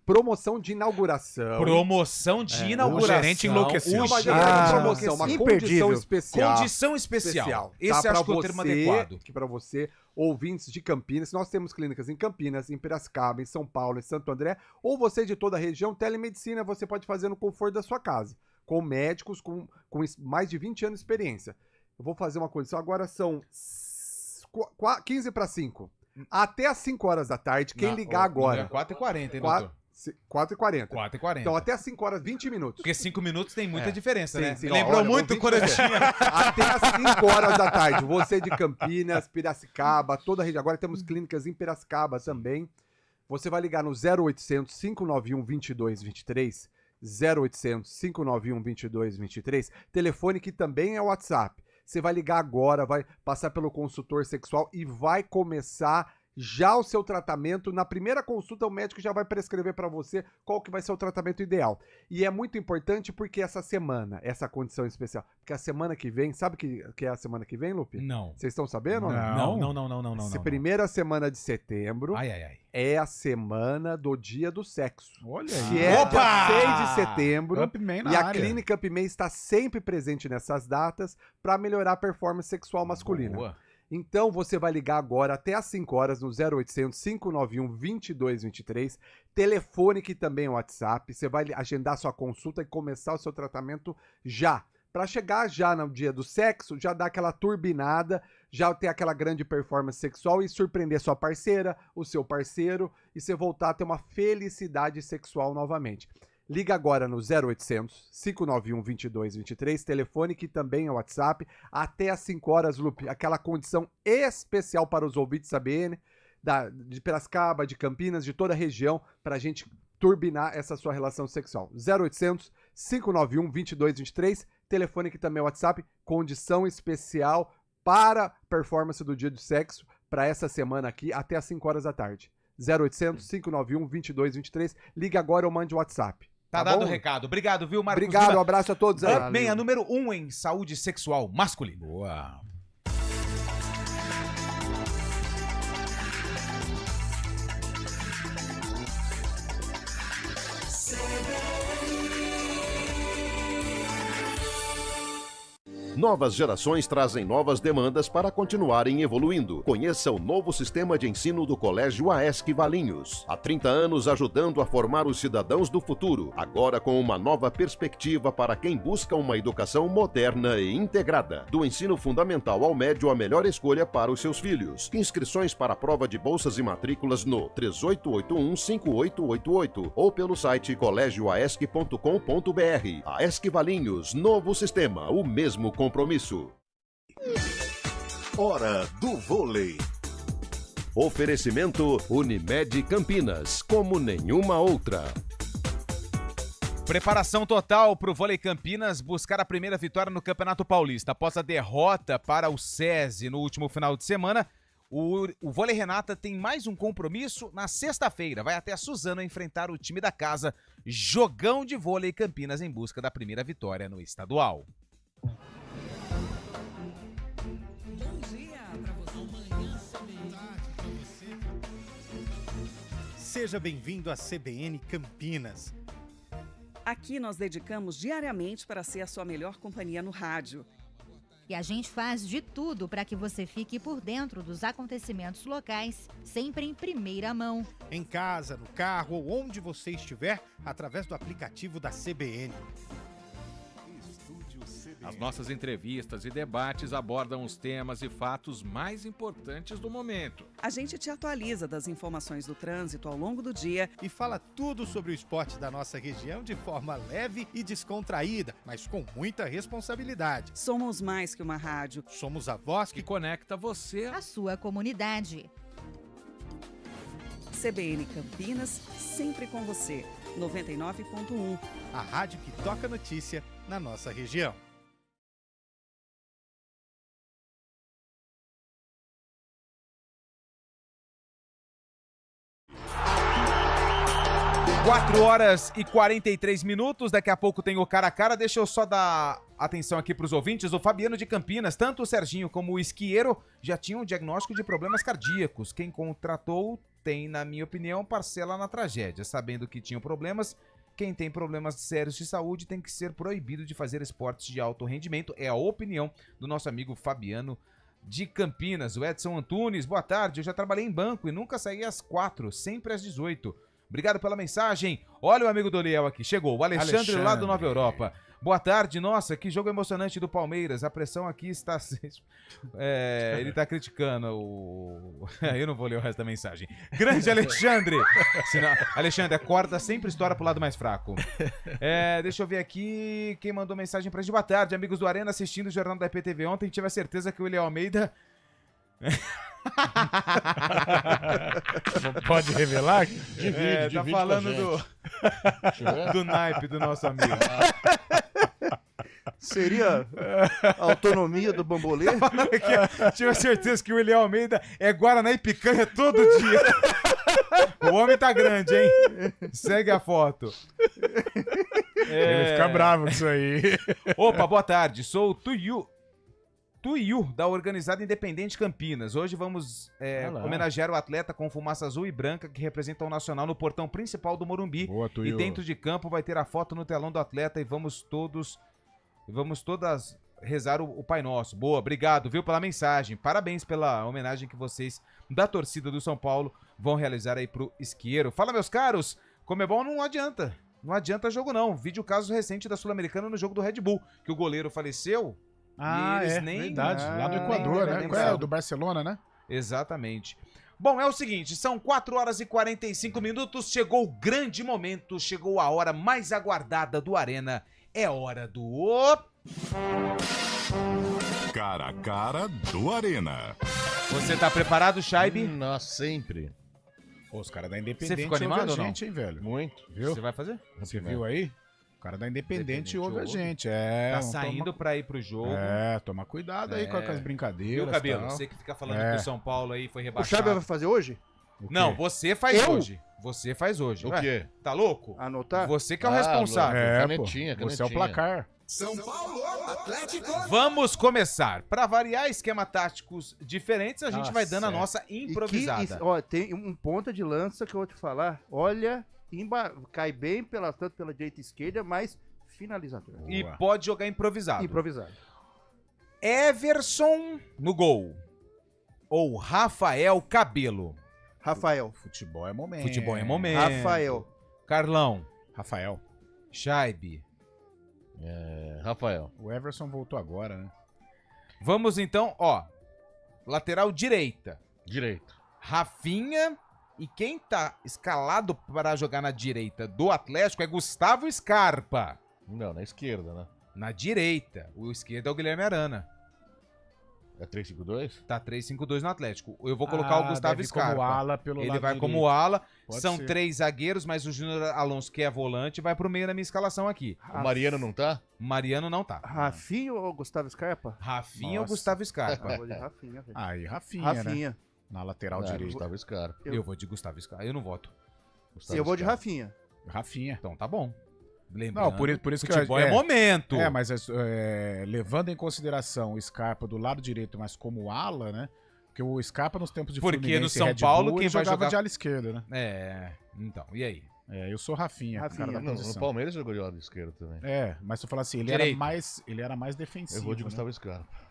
Speaker 18: Promoção de inauguração.
Speaker 3: Promoção de inauguração.
Speaker 4: O gerente enlouqueceu.
Speaker 18: Uma promoção, uma condição especial.
Speaker 3: Condição especial. Esse
Speaker 18: tá,
Speaker 3: acho que é o termo adequado.
Speaker 18: Que para você, ouvintes de Campinas, nós temos clínicas em Campinas, em Piracicaba, em São Paulo, em Santo André, ou você de toda a região, telemedicina você pode fazer no conforto da sua casa, com médicos com mais de 20 anos de experiência. Eu vou fazer uma condição, agora são 15 para 5. Até às 5 horas da tarde, quem ligar agora...
Speaker 3: 4h40, hein, doutor?
Speaker 18: 4h40.
Speaker 3: 4h40.
Speaker 18: Então até às 5 horas, 20 minutos.
Speaker 3: Porque 5 minutos tem muita diferença, né?
Speaker 18: Sim.
Speaker 3: Lembrou
Speaker 18: Olha,
Speaker 3: muito quando eu tinha...
Speaker 18: Até às 5 horas da tarde. Você de Campinas, Piracicaba, toda a região. Agora temos clínicas em Piracicaba também. Você vai ligar no 0800 591 2223. 0800 591 2223. Telefone que também é WhatsApp. Você vai ligar agora, vai passar pelo consultor sexual e vai começar já o seu tratamento. Na primeira consulta, o médico já vai prescrever para você qual que vai ser o tratamento ideal. E é muito importante porque essa semana, essa condição especial, porque a semana que vem, sabe que é a semana que vem, Lupe?
Speaker 3: Não.
Speaker 18: Vocês estão sabendo ou
Speaker 3: Não.
Speaker 18: Primeira semana de setembro é a semana do Dia do Sexo.
Speaker 4: Olha
Speaker 18: que
Speaker 4: aí.
Speaker 18: é dia 6 de setembro.
Speaker 4: Upman na
Speaker 18: e a
Speaker 4: área.
Speaker 18: Clínica Upman está sempre presente nessas datas para melhorar a performance sexual masculina.
Speaker 3: Boa.
Speaker 18: Então você vai ligar agora até às 5 horas no 0800 591 2223. Telefone que também é o WhatsApp. Você vai agendar sua consulta e começar o seu tratamento já. Para chegar já no dia do sexo, já dar aquela turbinada, já ter aquela grande performance sexual e surpreender sua parceira, o seu parceiro e você voltar a ter uma felicidade sexual novamente. Liga agora no 0800 591 2223, telefone que também é o WhatsApp, até às 5 horas, Lupe, aquela condição especial para os ouvintes da BN, de Piracicaba, de Campinas, de toda a região, para a gente turbinar essa sua relação sexual. 0800 591 2223, telefone que também é o WhatsApp, condição especial para performance do dia do sexo, para essa semana aqui, até às 5 horas da tarde. 0800 591 2223, liga agora ou mande o WhatsApp.
Speaker 3: Tá dado o recado. Obrigado, viu, Marcos?
Speaker 18: Obrigado, um abraço a todos.
Speaker 3: Upman, a número 1 em saúde sexual masculina.
Speaker 4: Boa.
Speaker 2: Novas gerações trazem novas demandas para continuarem evoluindo. Conheça o novo sistema de ensino do Colégio AESC Valinhos. Há 30 anos ajudando a formar os cidadãos do futuro. Agora com uma nova perspectiva para quem busca uma educação moderna e integrada. Do ensino fundamental ao médio, a melhor escolha para os seus filhos. Inscrições para a prova de bolsas e matrículas no 3881-5888 ou pelo site colégioaesc.com.br. AESC Valinhos, novo sistema, o mesmo compromisso.
Speaker 16: Hora do vôlei.
Speaker 2: Oferecimento Unimed Campinas, como nenhuma outra.
Speaker 3: Preparação total para o Vôlei Campinas buscar a primeira vitória no Campeonato Paulista. Após a derrota para o SESI no último final de semana, o Vôlei Renata tem mais um compromisso na sexta-feira. Vai até a Suzano enfrentar o time da casa, Jogão de Vôlei Campinas, em busca da primeira vitória no estadual.
Speaker 11: Seja bem-vindo à CBN Campinas.
Speaker 12: Aqui nós dedicamos diariamente para ser a sua melhor companhia no rádio.
Speaker 13: E a gente faz de tudo para que você fique por dentro dos acontecimentos locais, sempre em primeira mão.
Speaker 11: Em casa, no carro ou onde você estiver, através do aplicativo da CBN.
Speaker 14: As nossas entrevistas e debates abordam os temas e fatos mais importantes do momento.
Speaker 12: A gente te atualiza das informações do trânsito ao longo do dia
Speaker 11: e fala tudo sobre o esporte da nossa região de forma leve e descontraída, mas com muita responsabilidade.
Speaker 12: Somos mais que uma rádio.
Speaker 11: Somos a voz
Speaker 14: que conecta você
Speaker 13: à sua comunidade.
Speaker 12: CBN Campinas, sempre com você. 99.1.
Speaker 11: A rádio que toca notícia na nossa região.
Speaker 3: 4h43, daqui a pouco tem o Cara a Cara. Deixa eu só dar atenção aqui para os ouvintes. O Fabiano de Campinas, tanto o Serginho como o Esquieiro já tinham um diagnóstico de problemas cardíacos. Quem contratou tem, na minha opinião, parcela na tragédia. Sabendo que tinham problemas, quem tem problemas sérios de saúde tem que ser proibido de fazer esportes de alto rendimento. É a opinião do nosso amigo Fabiano de Campinas. O Edson Antunes, boa tarde. Eu já trabalhei em banco e nunca saí às 4, sempre às 18. Obrigado pela mensagem. Olha o amigo do Liel aqui. Chegou. O Alexandre lá do Nova Europa. Boa tarde. Nossa, que jogo emocionante do Palmeiras. A pressão aqui está... ele está criticando o... Eu não vou ler o resto da mensagem. Grande Alexandre. Alexandre, a corda sempre estoura pro lado mais fraco. Deixa eu ver aqui quem mandou mensagem pra gente. Boa tarde, amigos do Arena, assistindo o Jornal da EPTV ontem. Tive a certeza que o William Almeida...
Speaker 4: Pode revelar?
Speaker 3: Divide tá falando do naipe do nosso amigo.
Speaker 6: Seria a autonomia do Bambolê?
Speaker 3: Tive certeza que o William Almeida é Guaraná e picanha todo dia. O homem tá grande, hein? Segue a foto.
Speaker 4: Ele fica bravo com isso aí.
Speaker 3: Opa, boa tarde. Sou o Tuiu, da Organizada Independente Campinas. Hoje vamos homenagear o atleta com fumaça azul e branca que representa o Nacional no portão principal do Morumbi.
Speaker 4: Boa,
Speaker 3: e dentro de campo vai ter a foto no telão do atleta e vamos todas rezar o Pai Nosso. Boa, obrigado, viu, pela mensagem. Parabéns pela homenagem que vocês da torcida do São Paulo vão realizar aí pro Esquieiro. Fala, meus caros, Comebol não adianta. Não adianta jogo não. Vídeo caso recente da Sul-Americana no jogo do Red Bull, que o goleiro faleceu.
Speaker 4: Ah, verdade. Lá do Equador, né? Qual é? O do Barcelona, né?
Speaker 3: Exatamente. Bom, é o seguinte, são 4h45, chegou o grande momento, chegou a hora mais aguardada do Arena. É hora do...
Speaker 1: Cara a Cara do Arena.
Speaker 3: Você tá preparado, Shaibi?
Speaker 5: Nossa, sempre.
Speaker 4: Pô, os caras da Independente...
Speaker 3: Você ficou animado ou não?
Speaker 4: Hein, velho?
Speaker 5: Muito.
Speaker 4: Viu?
Speaker 3: Você vai fazer?
Speaker 4: Você viu aí? O cara da Independente ouve a gente.
Speaker 3: Tá saindo pra ir pro jogo.
Speaker 4: Toma cuidado aí com as brincadeiras.
Speaker 3: Viu, Cabelo? Você que fica falando que o São Paulo aí foi rebaixado.
Speaker 6: O Xabi vai fazer hoje?
Speaker 3: Não, você faz hoje. Você faz hoje.
Speaker 5: O quê?
Speaker 3: Tá louco?
Speaker 6: Anotar?
Speaker 3: Você que é o responsável.
Speaker 5: Canetinha.
Speaker 4: Você é o placar.
Speaker 7: São Paulo, Atlético.
Speaker 3: Vamos começar. Pra variar esquema táticos diferentes, a gente vai dando a nossa improvisada.
Speaker 6: Tem um ponta de lança que eu vou te falar. Olha, cai bem tanto pela direita e esquerda, mas finalizador.
Speaker 3: E pode jogar improvisado.
Speaker 6: Improvisado.
Speaker 3: Everson no gol. Ou Rafael Cabelo.
Speaker 6: Rafael.
Speaker 4: Futebol é momento.
Speaker 3: Futebol é momento.
Speaker 6: Rafael.
Speaker 3: Carlão.
Speaker 4: Rafael.
Speaker 3: Shaibi.
Speaker 5: Rafael.
Speaker 4: O Everson voltou agora, né?
Speaker 3: Vamos então, lateral direita.
Speaker 5: Direito.
Speaker 3: Rafinha. E quem tá escalado para jogar na direita do Atlético é Gustavo Scarpa.
Speaker 5: Não, na esquerda, né?
Speaker 3: Na direita. O esquerdo é o Guilherme Arana.
Speaker 5: É 3-5-2?
Speaker 3: Tá 3-5-2 no Atlético. Eu vou colocar o Gustavo Scarpa.
Speaker 4: Como ala pelo
Speaker 3: Ele
Speaker 4: lado
Speaker 3: vai
Speaker 4: direito.
Speaker 3: como ala.
Speaker 4: Pode
Speaker 3: São
Speaker 4: ser.
Speaker 3: 3 zagueiros, mas o Júnior Alonso, que é volante, vai pro meio da minha escalação aqui.
Speaker 5: O Mariano não tá?
Speaker 3: Mariano não tá.
Speaker 6: Rafinha ou Gustavo Scarpa?
Speaker 3: Rafinha ou Gustavo Scarpa?
Speaker 6: Eu vou de Rafinha, velho.
Speaker 4: Aí, Rafinha,
Speaker 6: Rafinha.
Speaker 4: né? Na lateral direita.
Speaker 5: Gustavo Scarpa.
Speaker 3: Eu vou de Gustavo Scarpa. Eu não voto.
Speaker 6: Eu vou de Rafinha.
Speaker 4: Rafinha.
Speaker 3: Então tá bom. Lembrando,
Speaker 4: Não, por isso que
Speaker 3: futebol é momento.
Speaker 4: Mas levando em consideração o Scarpa do lado direito, mas como ala, né? Porque o Scarpa nos tempos de
Speaker 3: Porque
Speaker 4: Fluminense
Speaker 3: no São
Speaker 4: Red
Speaker 3: Paulo
Speaker 4: Bull,
Speaker 3: quem vai
Speaker 4: jogava
Speaker 3: jogar
Speaker 4: de ala esquerda, né?
Speaker 3: Então, e aí?
Speaker 4: Eu sou Rafinha. Cara da
Speaker 5: No
Speaker 4: posição.
Speaker 5: Palmeiras jogou de lado esquerdo também.
Speaker 4: Mas se eu falar assim, ele era mais defensivo.
Speaker 5: Eu vou de
Speaker 4: né?
Speaker 5: Gustavo Scarpa.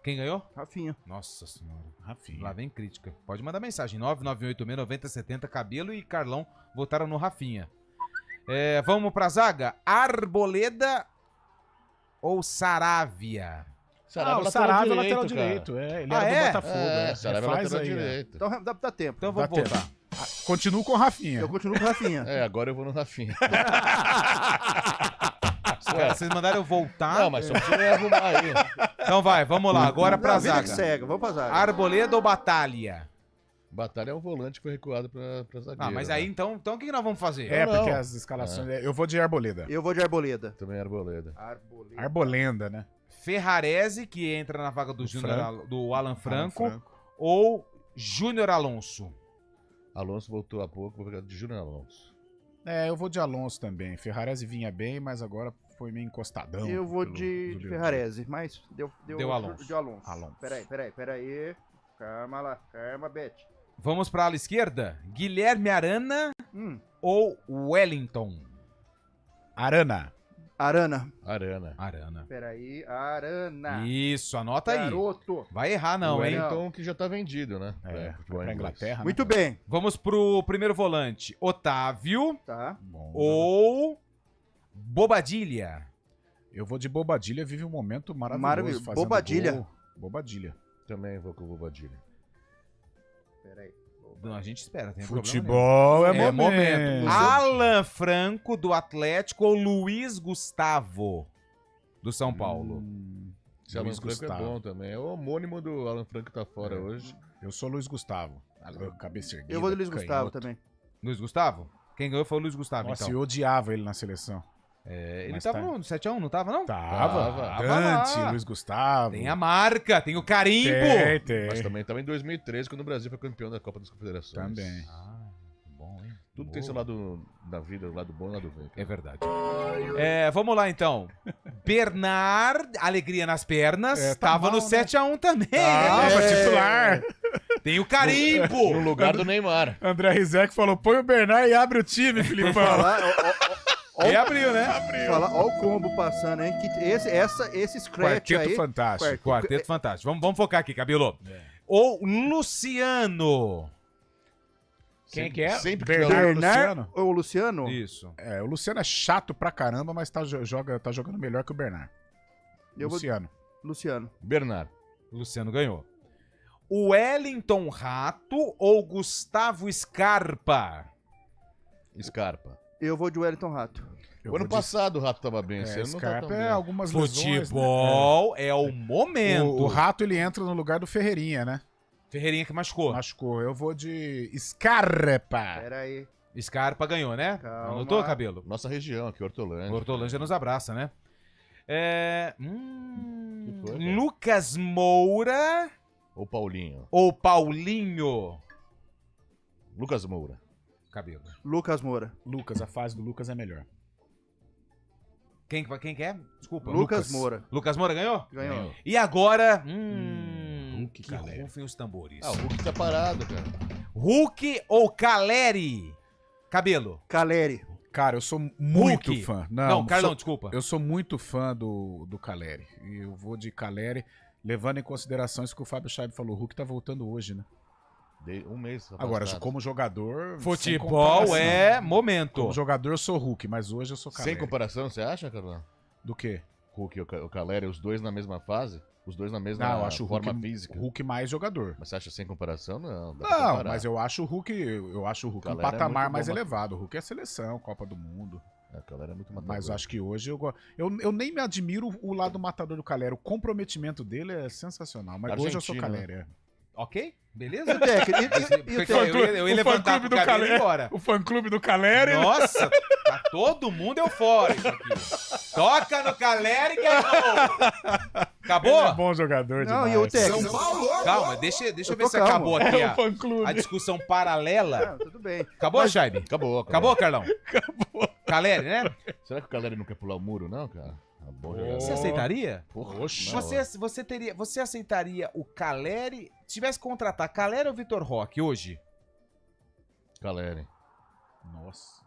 Speaker 3: Quem ganhou?
Speaker 6: Rafinha.
Speaker 3: Nossa senhora.
Speaker 4: Rafinha.
Speaker 3: Lá vem crítica. Pode mandar mensagem. 998869070. Cabelo e Carlão votaram no Rafinha. Vamos pra zaga. Arboleda ou Saravia?
Speaker 4: O Saravia é lateral direito. Ele era do Botafogo.
Speaker 5: Saravia é lateral direito.
Speaker 6: Então dá tempo.
Speaker 3: Então vamos voltar.
Speaker 4: Continuo com o Rafinha.
Speaker 6: Eu continuo com o Rafinha.
Speaker 5: Agora eu vou no Rafinha.
Speaker 3: Vocês mandaram eu voltar?
Speaker 5: Não, mas só precisa arrumar aí.
Speaker 3: Então vai, vamos lá. Agora pra
Speaker 6: vida
Speaker 3: zaga.
Speaker 6: que segue, vamos pra zaga.
Speaker 3: Arboleda ou Batalha?
Speaker 5: Batalha é um volante que foi recuado pra zagueiro.
Speaker 3: Ah, mas aí então o que nós vamos fazer?
Speaker 4: Porque as escalações... Eu vou de Arboleda.
Speaker 6: Eu vou de Arboleda.
Speaker 5: Também Arboleda.
Speaker 4: Arbolenda, né?
Speaker 3: Ferrarese, que entra na vaga do Alan Franco, ou Júnior Alonso?
Speaker 5: Alonso voltou há pouco, vou pegar de Júnior Alonso.
Speaker 4: Eu vou de Alonso também. Ferrarese vinha bem, mas agora foi meio encostadão.
Speaker 6: Eu vou de Ferrarese, mas deu
Speaker 3: Alonso.
Speaker 6: De Alonso. Peraí. Calma, Beth.
Speaker 3: Vamos pra ala esquerda? Guilherme Arana ou Wellington?
Speaker 4: Arana.
Speaker 6: Peraí, Arana.
Speaker 3: Isso, anota aí.
Speaker 6: Garoto.
Speaker 3: Vai errar não, hein?
Speaker 5: Wellington que já tá vendido, né?
Speaker 4: Pra Inglaterra.
Speaker 6: Muito bem.
Speaker 3: Vamos pro primeiro volante. Otávio ou Bobadilha?
Speaker 4: Eu vou de Bobadilha, vive um momento maravilhoso.
Speaker 6: Bobadilha.
Speaker 5: Também vou com o Bobadilha.
Speaker 6: Peraí.
Speaker 3: Não, a gente espera. Tem
Speaker 4: Futebol é momento.
Speaker 3: Alan Franco do Atlético ou Luiz Gustavo do São Paulo?
Speaker 5: Esse Alan Franco é bom também. É o homônimo do Alan Franco que tá fora hoje.
Speaker 4: Eu sou Luiz Gustavo. Cabeça erguida.
Speaker 6: Eu vou de Luiz Gustavo também.
Speaker 3: Luiz Gustavo? Quem ganhou foi o Luiz Gustavo,
Speaker 4: Nossa,
Speaker 3: então.
Speaker 4: eu odiava ele na seleção.
Speaker 3: Ele tava no 7x1, não tava, não?
Speaker 4: Tava. Dante, Luiz Gustavo.
Speaker 3: Tem a marca, tem o carimbo.
Speaker 4: Tem.
Speaker 5: Mas também tava em 2013, quando o Brasil foi campeão da Copa das Confederações.
Speaker 4: Também.
Speaker 3: Bom, hein?
Speaker 5: Tudo tem seu lado da vida, o lado bom e o lado ruim.
Speaker 3: É verdade. Vamos lá, então. Bernard, alegria nas pernas, tava no 7x1 também.
Speaker 4: Titular.
Speaker 3: Tem o carimbo.
Speaker 5: No lugar do Neymar.
Speaker 4: André Rizek falou, põe o Bernard e abre o time, Filipão.
Speaker 3: E abriu, né?
Speaker 6: Olha o combo passando, hein? Esse scratch
Speaker 4: Quarteto
Speaker 6: aí...
Speaker 4: fantástico.
Speaker 3: Quarteto fantástico. Vamos focar aqui, Cabelo. Ou Luciano.
Speaker 4: Quem que é?
Speaker 5: Sempre
Speaker 6: Bernard ou o Luciano?
Speaker 3: Isso.
Speaker 4: O Luciano é chato pra caramba, mas tá jogando melhor que o Bernard.
Speaker 6: Luciano.
Speaker 5: Bernard.
Speaker 3: Luciano ganhou. Wellington Rato ou Gustavo Scarpa?
Speaker 5: Scarpa.
Speaker 6: Eu vou de Wellington Rato.
Speaker 5: O ano passado o Rato tava bem.
Speaker 4: Scarpa algumas
Speaker 3: Futebol é o momento.
Speaker 4: O Rato, ele entra no lugar do Ferreirinha, né?
Speaker 3: Ferreirinha que machucou.
Speaker 4: Eu vou de Scarpa.
Speaker 6: Pera aí.
Speaker 3: Scarpa ganhou, né?
Speaker 6: Calma.
Speaker 3: Anotou, Cabelo?
Speaker 5: Nossa região aqui, Hortolândia.
Speaker 3: Hortolândia nos abraça, né? Lucas Moura
Speaker 5: ou Paulinho? Lucas Moura.
Speaker 3: Cabelo.
Speaker 6: Lucas Moura.
Speaker 4: A fase do Lucas é melhor.
Speaker 3: Quem que é? Desculpa.
Speaker 6: Lucas Moura.
Speaker 3: Lucas Moura ganhou?
Speaker 6: Ganhou.
Speaker 3: E agora...
Speaker 4: Hulk,
Speaker 3: que rufem os tambores.
Speaker 5: O Hulk tá parado, cara.
Speaker 3: Hulk ou Caleri? Cabelo.
Speaker 6: Caleri.
Speaker 4: Cara, eu sou muito fã.
Speaker 3: Não, Carlão, desculpa.
Speaker 4: Eu sou muito fã do Caleri. E eu vou de Caleri, levando em consideração isso que o Fábio Scheib falou. O Hulk tá voltando hoje, né?
Speaker 5: Um mês.
Speaker 4: Agora, como jogador...
Speaker 3: Futebol é momento.
Speaker 4: Como jogador eu sou Hulk, mas hoje eu sou Caleri.
Speaker 5: Sem comparação, você acha, Carlão?
Speaker 4: Do quê?
Speaker 5: Hulk e o Caleri, os dois na mesma fase? Os dois na mesma forma física?
Speaker 4: O Hulk mais jogador.
Speaker 5: Mas você acha sem comparação? Não,
Speaker 4: mas eu acho o Hulk um patamar mais elevado. O Hulk é seleção, Copa do Mundo.
Speaker 5: O Caleri é muito matador.
Speaker 4: Mas eu acho que hoje eu nem me admiro o lado matador do Caleri. O comprometimento dele é sensacional. Mas hoje eu sou Caleri.
Speaker 3: Ok? Beleza?
Speaker 4: Eu ia levantar o Caleri embora. O fã-clube do Caleri.
Speaker 3: Nossa, tá todo mundo eufórico aqui. Toca no Caleri que é gol. Acabou?
Speaker 4: Ele é bom jogador demais.
Speaker 6: E o técnico?
Speaker 3: Calma, deixa eu ver se acabou aqui a discussão paralela.
Speaker 6: Não, tudo bem.
Speaker 3: Acabou, Scheib?
Speaker 5: Acabou.
Speaker 3: Acabou, Carlão?
Speaker 4: Acabou.
Speaker 3: Caleri, né?
Speaker 5: Será que o Caleri não quer pular o muro, não, cara?
Speaker 3: Você aceitaria?
Speaker 5: Poxa.
Speaker 3: Você aceitaria o Caleri? Se tivesse que contratar Caleri ou Vitor Roque hoje?
Speaker 5: Caleri.
Speaker 4: Nossa.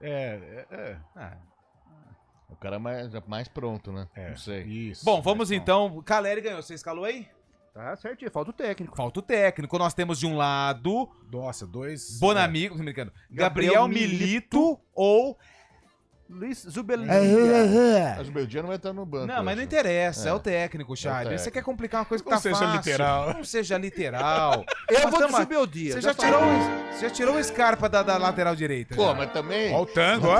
Speaker 5: O cara é mais pronto, né? Não sei.
Speaker 4: Isso.
Speaker 3: Bom, vamos então. Caleri ganhou. Você escalou aí?
Speaker 6: Tá certinho. Falta o técnico.
Speaker 3: Nós temos de um lado...
Speaker 4: Nossa, dois...
Speaker 3: Bonamigo, tô brincando. Gabriel Milito ou...
Speaker 6: Luiz Zubeldia.
Speaker 5: Mas o Beldia não vai estar no banco.
Speaker 3: Não, mas não interessa, é o técnico, Charlie. Você quer complicar uma coisa que
Speaker 4: Não
Speaker 3: tá
Speaker 4: seja
Speaker 3: fácil.
Speaker 4: literal.
Speaker 3: Não seja literal.
Speaker 6: Eu
Speaker 3: Nós
Speaker 6: vou
Speaker 3: tamo-
Speaker 6: de Zubeldia.
Speaker 3: Você já tirou o Scarpa da lateral direita.
Speaker 5: Pô,
Speaker 3: já.
Speaker 5: mas também...
Speaker 4: Ó o tango, ó.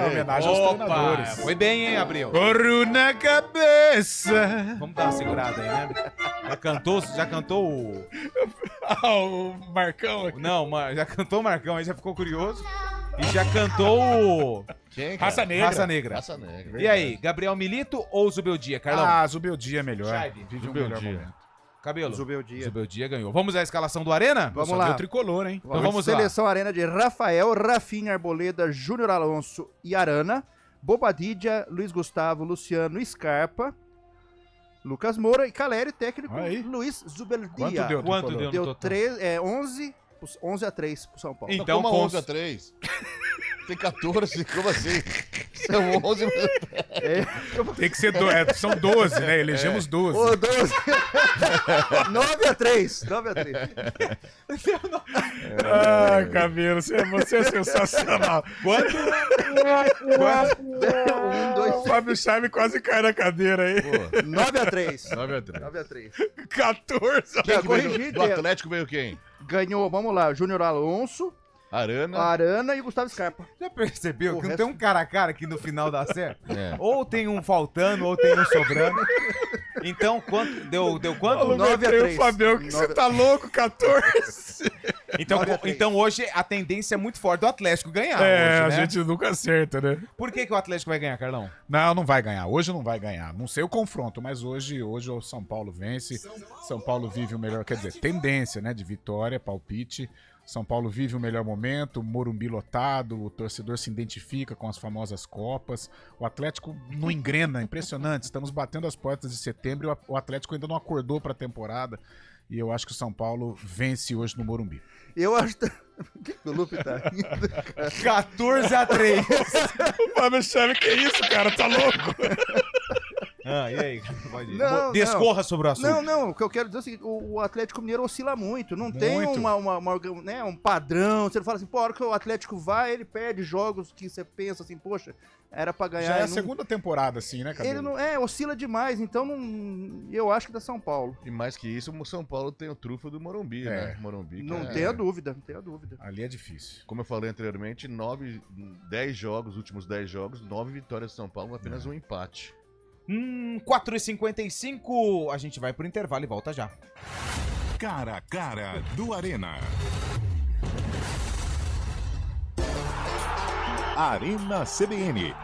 Speaker 4: Homenagem aos treinadores.
Speaker 3: Foi bem, hein, Abreu?
Speaker 4: Corro na cabeça.
Speaker 3: Vamos dar uma segurada aí, né? Já cantou o...
Speaker 4: O Marcão aqui.
Speaker 3: Não, já cantou o Marcão, aí já ficou curioso. E já cantou o...
Speaker 5: Quem, cara?
Speaker 4: Raça Negra.
Speaker 3: Raça Negra.
Speaker 5: Raça Negra.
Speaker 3: E aí, Gabriel Milito ou Zubeldia, Carlão?
Speaker 4: Ah, Zubeldia é melhor.
Speaker 3: Chave.
Speaker 4: Vive um melhor
Speaker 5: Zubeldia.
Speaker 4: momento.
Speaker 3: Cabelo.
Speaker 6: Zubeldia.
Speaker 3: Zubeldia ganhou. Vamos à escalação do Arena?
Speaker 6: Vamos
Speaker 4: Só
Speaker 6: lá.
Speaker 4: deu tricolor, hein?
Speaker 3: Então vamos lá.
Speaker 6: Seleção Arena de Rafael, Rafinha, Arboleda, Júnior Alonso e Arana. Bobadilla, Luiz Gustavo, Luciano, Scarpa, Lucas Moura e Caleri, técnico
Speaker 4: Aí.
Speaker 6: Luiz Zubeldia.
Speaker 4: Quanto deu?
Speaker 3: Quanto
Speaker 4: tricolor?
Speaker 3: deu?
Speaker 6: Deu 11-3 pro São Paulo.
Speaker 3: Então,
Speaker 5: Como
Speaker 3: cons-
Speaker 5: 11-3? Tem 14, como assim? São 11...
Speaker 4: Tem que ser são 12, né? Elegemos 12.
Speaker 6: Ô, 12. 9-3. 9-3.
Speaker 4: Ai, Cabelo, você é sensacional.
Speaker 3: Quanto?
Speaker 6: 1, 2,
Speaker 4: O Fábio Charme quase cai na cadeira aí.
Speaker 6: 9-3.
Speaker 5: 9-3.
Speaker 6: 9-3.
Speaker 4: 14.
Speaker 6: Já corrigi.
Speaker 5: Do Atlético veio quem?
Speaker 6: Ganhou, vamos lá, Júnior Alonso,
Speaker 5: Arana.
Speaker 6: Arana e Gustavo Scarpa.
Speaker 3: Já percebeu
Speaker 6: O
Speaker 3: que não
Speaker 6: resto-
Speaker 3: tem um cara a cara que no final dá certo?
Speaker 5: É.
Speaker 3: Ou tem um faltando, ou tem um sobrando. Então, quanto? Deu quanto?
Speaker 4: Alô,
Speaker 6: 9-3.
Speaker 4: o Fabião, que você tá louco, 14.
Speaker 3: Então hoje a tendência é muito forte do Atlético ganhar.
Speaker 4: É,
Speaker 3: hoje,
Speaker 4: a
Speaker 3: né?
Speaker 4: gente nunca acerta, né?
Speaker 3: Por que o Atlético vai ganhar, Carlão?
Speaker 4: Não vai ganhar. Hoje não vai ganhar. Não sei o confronto, mas hoje o São Paulo vence. São Paulo vive o melhor, quer dizer, tendência, né, de vitória, palpite. São Paulo vive o melhor momento, Morumbi lotado, o torcedor se identifica com as famosas Copas. O Atlético não engrena, impressionante. Estamos batendo as portas de setembro e o Atlético ainda não acordou para a temporada. E eu acho que o São Paulo vence hoje no Morumbi.
Speaker 6: Eu acho que... O que o Lupe tá rindo, cara?
Speaker 3: 14-3.
Speaker 4: O Fábio Chave, que isso, cara? Tá louco?
Speaker 3: E aí? Pode ir.
Speaker 6: Não,
Speaker 3: Descorra sobre o assunto.
Speaker 6: Não, o que eu quero dizer é o seguinte, o Atlético Mineiro oscila muito, não tem né, um padrão, você não fala assim, pô, a hora que o Atlético vai, ele perde jogos que você pensa assim, poxa, era pra ganhar.
Speaker 4: Já é a
Speaker 6: e não-
Speaker 4: segunda temporada, assim, né, Cabelo?
Speaker 6: Ele não, oscila demais, então eu acho que dá São Paulo.
Speaker 5: E mais que isso, o São Paulo tem o trufo do Morumbi, né? Morumbi.
Speaker 6: Não
Speaker 5: que
Speaker 6: tenha dúvida, não tenha dúvida.
Speaker 4: Ali é difícil.
Speaker 5: Como eu falei anteriormente, 10 jogos, últimos 10 jogos, 9 vitórias de São Paulo, apenas um empate.
Speaker 3: 4h55, a gente vai pro intervalo e volta já.
Speaker 1: Cara a cara do Arena. Arena CBN.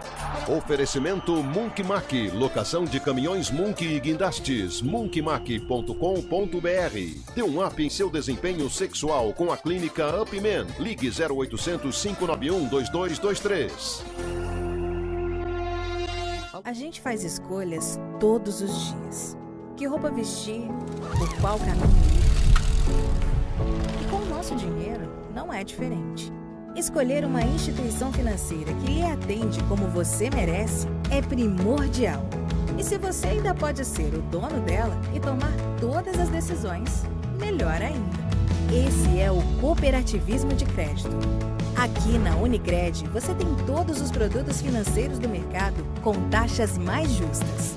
Speaker 2: Oferecimento Munk Mac, locação de caminhões Munk e guindastes, munkmac.com.br. Dê um up em seu desempenho sexual com a clínica Upman. Ligue 0800 591 2223.
Speaker 19: A gente faz escolhas todos os dias. Que roupa vestir, por qual caminho ir. E com o nosso dinheiro, não é diferente. Escolher uma instituição financeira que lhe atende como você merece é primordial. E se você ainda pode ser o dono dela e tomar todas as decisões, melhor ainda. Esse é o cooperativismo de crédito. Aqui na Unicred, você tem todos os produtos financeiros do mercado com taxas mais justas.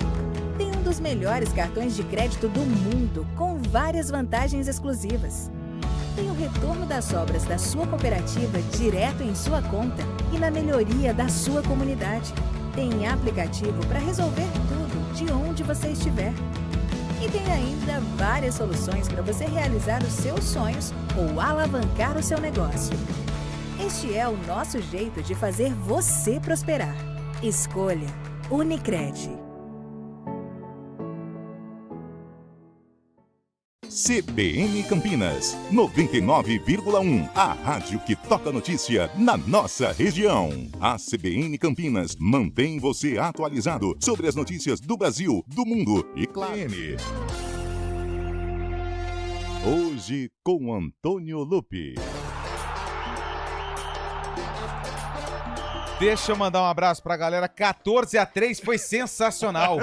Speaker 19: Tem um dos melhores cartões de crédito do mundo, com várias vantagens exclusivas. Tem o retorno das sobras da sua cooperativa direto em sua conta e na melhoria da sua comunidade. Tem aplicativo para resolver tudo de onde você estiver. E tem ainda várias soluções para você realizar os seus sonhos ou alavancar o seu negócio. Este é o nosso jeito de fazer você prosperar. Escolha Unicred.
Speaker 1: CBN Campinas, 99,1. A rádio que toca notícia na nossa região. A CBN Campinas mantém você atualizado sobre as notícias do Brasil, do mundo e claro. Hoje com Antônio Lupe.
Speaker 3: Deixa eu mandar um abraço pra galera. 14-3 foi sensacional.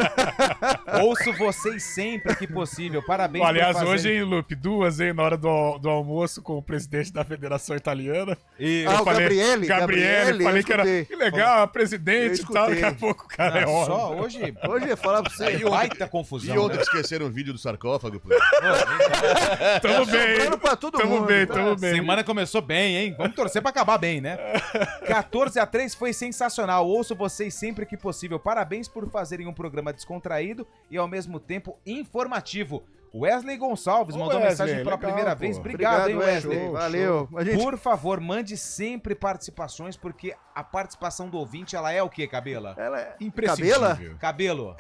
Speaker 3: Ouço vocês sempre que possível. Parabéns.
Speaker 4: Aliás, por hoje, hein, Lupe, 2, hein, na hora do almoço com o presidente da Federação Italiana.
Speaker 3: E
Speaker 6: o Gabriele.
Speaker 4: Falei que era que legal, presidente e tal. Daqui a pouco o cara é óbvio.
Speaker 3: Só hoje
Speaker 6: ia falar pra você.
Speaker 3: Baita confusão.
Speaker 5: E ontem esqueceram o vídeo do sarcófago.
Speaker 4: Tamo bem, hein?
Speaker 6: Pra todo
Speaker 4: tamo
Speaker 6: mundo,
Speaker 4: bem,
Speaker 6: tá?
Speaker 4: tamo bem.
Speaker 3: Semana começou bem, hein? Vamos torcer pra acabar bem, né? 14-3 foi sensacional. Ouço vocês sempre que possível. Parabéns por fazerem um programa descontraído e ao mesmo tempo informativo. Wesley Gonçalves mandou mensagem pela primeira vez. Obrigado, hein, Wesley?
Speaker 6: Show, valeu.
Speaker 3: Por favor, mande sempre participações, porque a participação do ouvinte, ela é o quê, Cabela?
Speaker 6: Ela é
Speaker 3: imprescindível. Cabelo.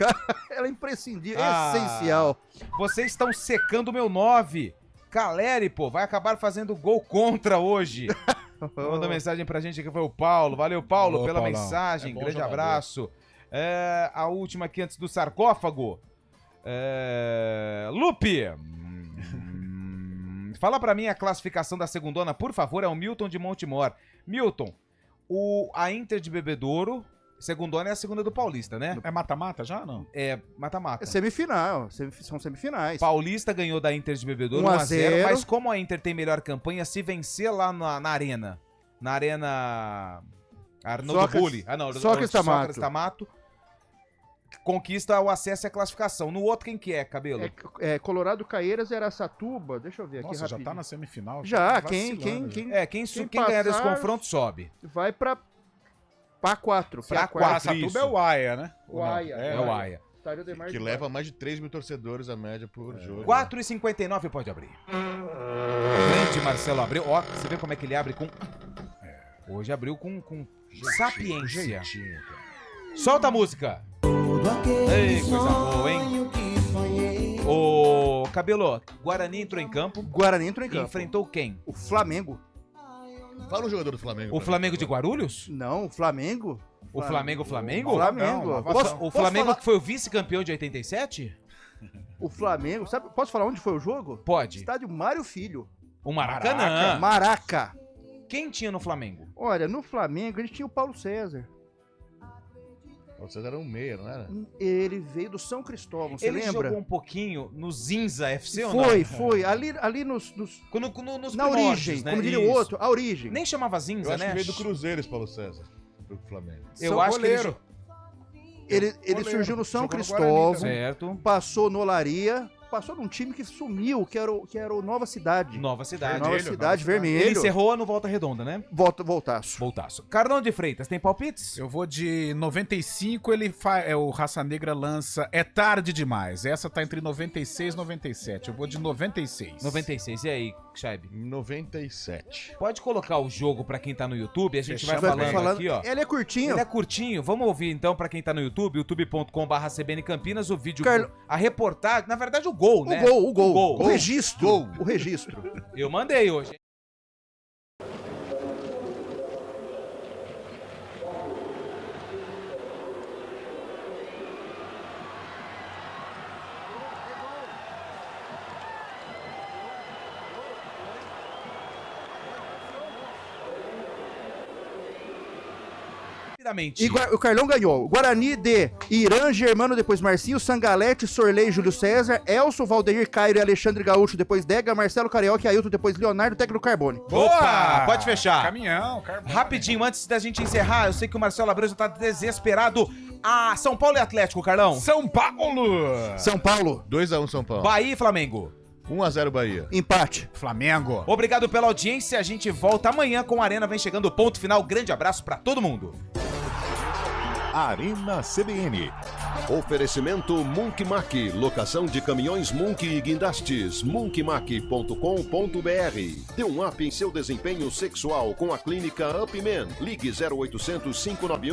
Speaker 6: Ela é imprescindível, essencial.
Speaker 3: Vocês estão secando o meu 9. Caleri, pô, vai acabar fazendo gol contra hoje. Mandou mensagem pra gente aqui, foi o Paulo. Valeu, Paulo, pela
Speaker 4: Paulão.
Speaker 3: mensagem. Grande
Speaker 4: jogador.
Speaker 3: abraço. A última aqui antes do sarcófago. Lupe, fala pra mim a classificação da segundona, por favor. É o Milton de Montemor. Milton, a Inter de Bebedouro, segundona é a segunda do Paulista, né?
Speaker 4: É mata-mata já, não?
Speaker 3: É mata-mata.
Speaker 6: É semifinal, são semifinais.
Speaker 3: Paulista ganhou da Inter de Bebedouro 1-0, mas como a Inter tem melhor campanha, se vencer lá na Arena, Arnoldo Bulli,
Speaker 6: Sócrates
Speaker 3: Tamato, conquista o acesso e a classificação. No outro, quem que é, Cabelo?
Speaker 6: Colorado Caieiras e Araçatuba. Deixa eu ver aqui
Speaker 4: Nossa,
Speaker 6: rapidinho.
Speaker 4: já tá na semifinal.
Speaker 6: Já,
Speaker 4: tá
Speaker 6: quem
Speaker 3: ganhar desse confronto sobe.
Speaker 6: Vai pra 4.
Speaker 3: Pra
Speaker 4: Araçatuba é o Aia, né?
Speaker 6: O Aia.
Speaker 3: É o Aia.
Speaker 5: Que leva mais de 3 mil torcedores a média por jogo.
Speaker 3: 4,59 pode abrir. Grande Marcelo abriu. Ó, você vê como é que ele abre com... Hoje abriu com sapiência. Solta a música. Ei, coisa boa, hein? Ô, Cabelo, Guarani entrou em campo. Enfrentou quem?
Speaker 6: O Flamengo.
Speaker 5: Fala o jogador do Flamengo.
Speaker 3: O Flamengo de Guarulhos?
Speaker 6: Não, o Flamengo.
Speaker 3: O Flamengo?
Speaker 6: Flamengo.
Speaker 3: O Flamengo que foi o vice-campeão de 87?
Speaker 6: O Flamengo, sabe? Posso falar onde foi o jogo?
Speaker 3: Pode.
Speaker 6: Estádio Mário Filho.
Speaker 3: O Maracanã.
Speaker 6: Maraca.
Speaker 3: Quem tinha no Flamengo?
Speaker 6: Olha, no Flamengo a gente tinha o Paulo César.
Speaker 5: Vocês eram um meia, não era?
Speaker 6: Ele veio do São Cristóvão, você lembra?
Speaker 3: Ele jogou um pouquinho no Zinza FC ou
Speaker 6: não?
Speaker 3: Foi.
Speaker 6: Ali nos
Speaker 3: na
Speaker 6: origem,
Speaker 3: né?
Speaker 6: como diria o outro, a origem.
Speaker 3: Nem chamava Zinza,
Speaker 5: eu acho
Speaker 3: né?
Speaker 5: que veio do Cruzeiro esse Paulo César, pro Flamengo.
Speaker 3: Eu acho
Speaker 6: goleiro. Que ele surgiu no São Cristóvão,
Speaker 3: certo.
Speaker 6: Passou no Olaria, passou num time que sumiu, que era o Nova Cidade.
Speaker 3: Nova Cidade.
Speaker 6: Vermelho.
Speaker 3: Ele encerrou no Volta Redonda, né?
Speaker 6: Voltaço.
Speaker 3: Carlão de Freitas, tem palpites?
Speaker 4: Eu vou de 95, o Raça Negra lança É Tarde Demais. Essa tá entre 96 e 97. Eu vou de 96.
Speaker 3: 96, e aí, Chaib?
Speaker 5: 97.
Speaker 3: Pode colocar o jogo pra quem tá no YouTube, a gente vai
Speaker 6: falando
Speaker 3: aqui, ó.
Speaker 6: Ele é curtinho.
Speaker 3: Vamos ouvir então pra quem tá no YouTube, youtube.com/CBN Campinas, o vídeo, a reportagem, na verdade o gol, né?
Speaker 6: O gol. O registro. O registro.
Speaker 3: Eu mandei hoje.
Speaker 6: E o Carlão ganhou. Guarani de Irã, Germano, depois Marcinho, Sangalete, Sorley, Júlio César, Elson, Valdeir, Cairo e Alexandre Gaúcho, depois Dega, Marcelo Carioca e Ailton, depois Leonardo, técnico Carbone.
Speaker 3: Opa! Pode fechar.
Speaker 4: Caminhão, Carbone.
Speaker 3: Rapidinho, antes da gente encerrar, eu sei que o Marcelo Abreu já tá desesperado. São Paulo e Atlético, Carlão.
Speaker 4: São Paulo.
Speaker 5: 2-1 São Paulo.
Speaker 3: Bahia e Flamengo.
Speaker 5: 1-0 Bahia.
Speaker 6: Empate.
Speaker 4: Flamengo.
Speaker 3: Obrigado pela audiência. A gente volta amanhã com a Arena. Vem chegando o ponto final. Grande abraço pra todo mundo.
Speaker 1: Arena CBN.
Speaker 2: Oferecimento Munk Mac, locação de caminhões Munk e guindastes. munkmac.com.br. Dê um up em seu desempenho sexual com a clínica Upman. Ligue 0800 591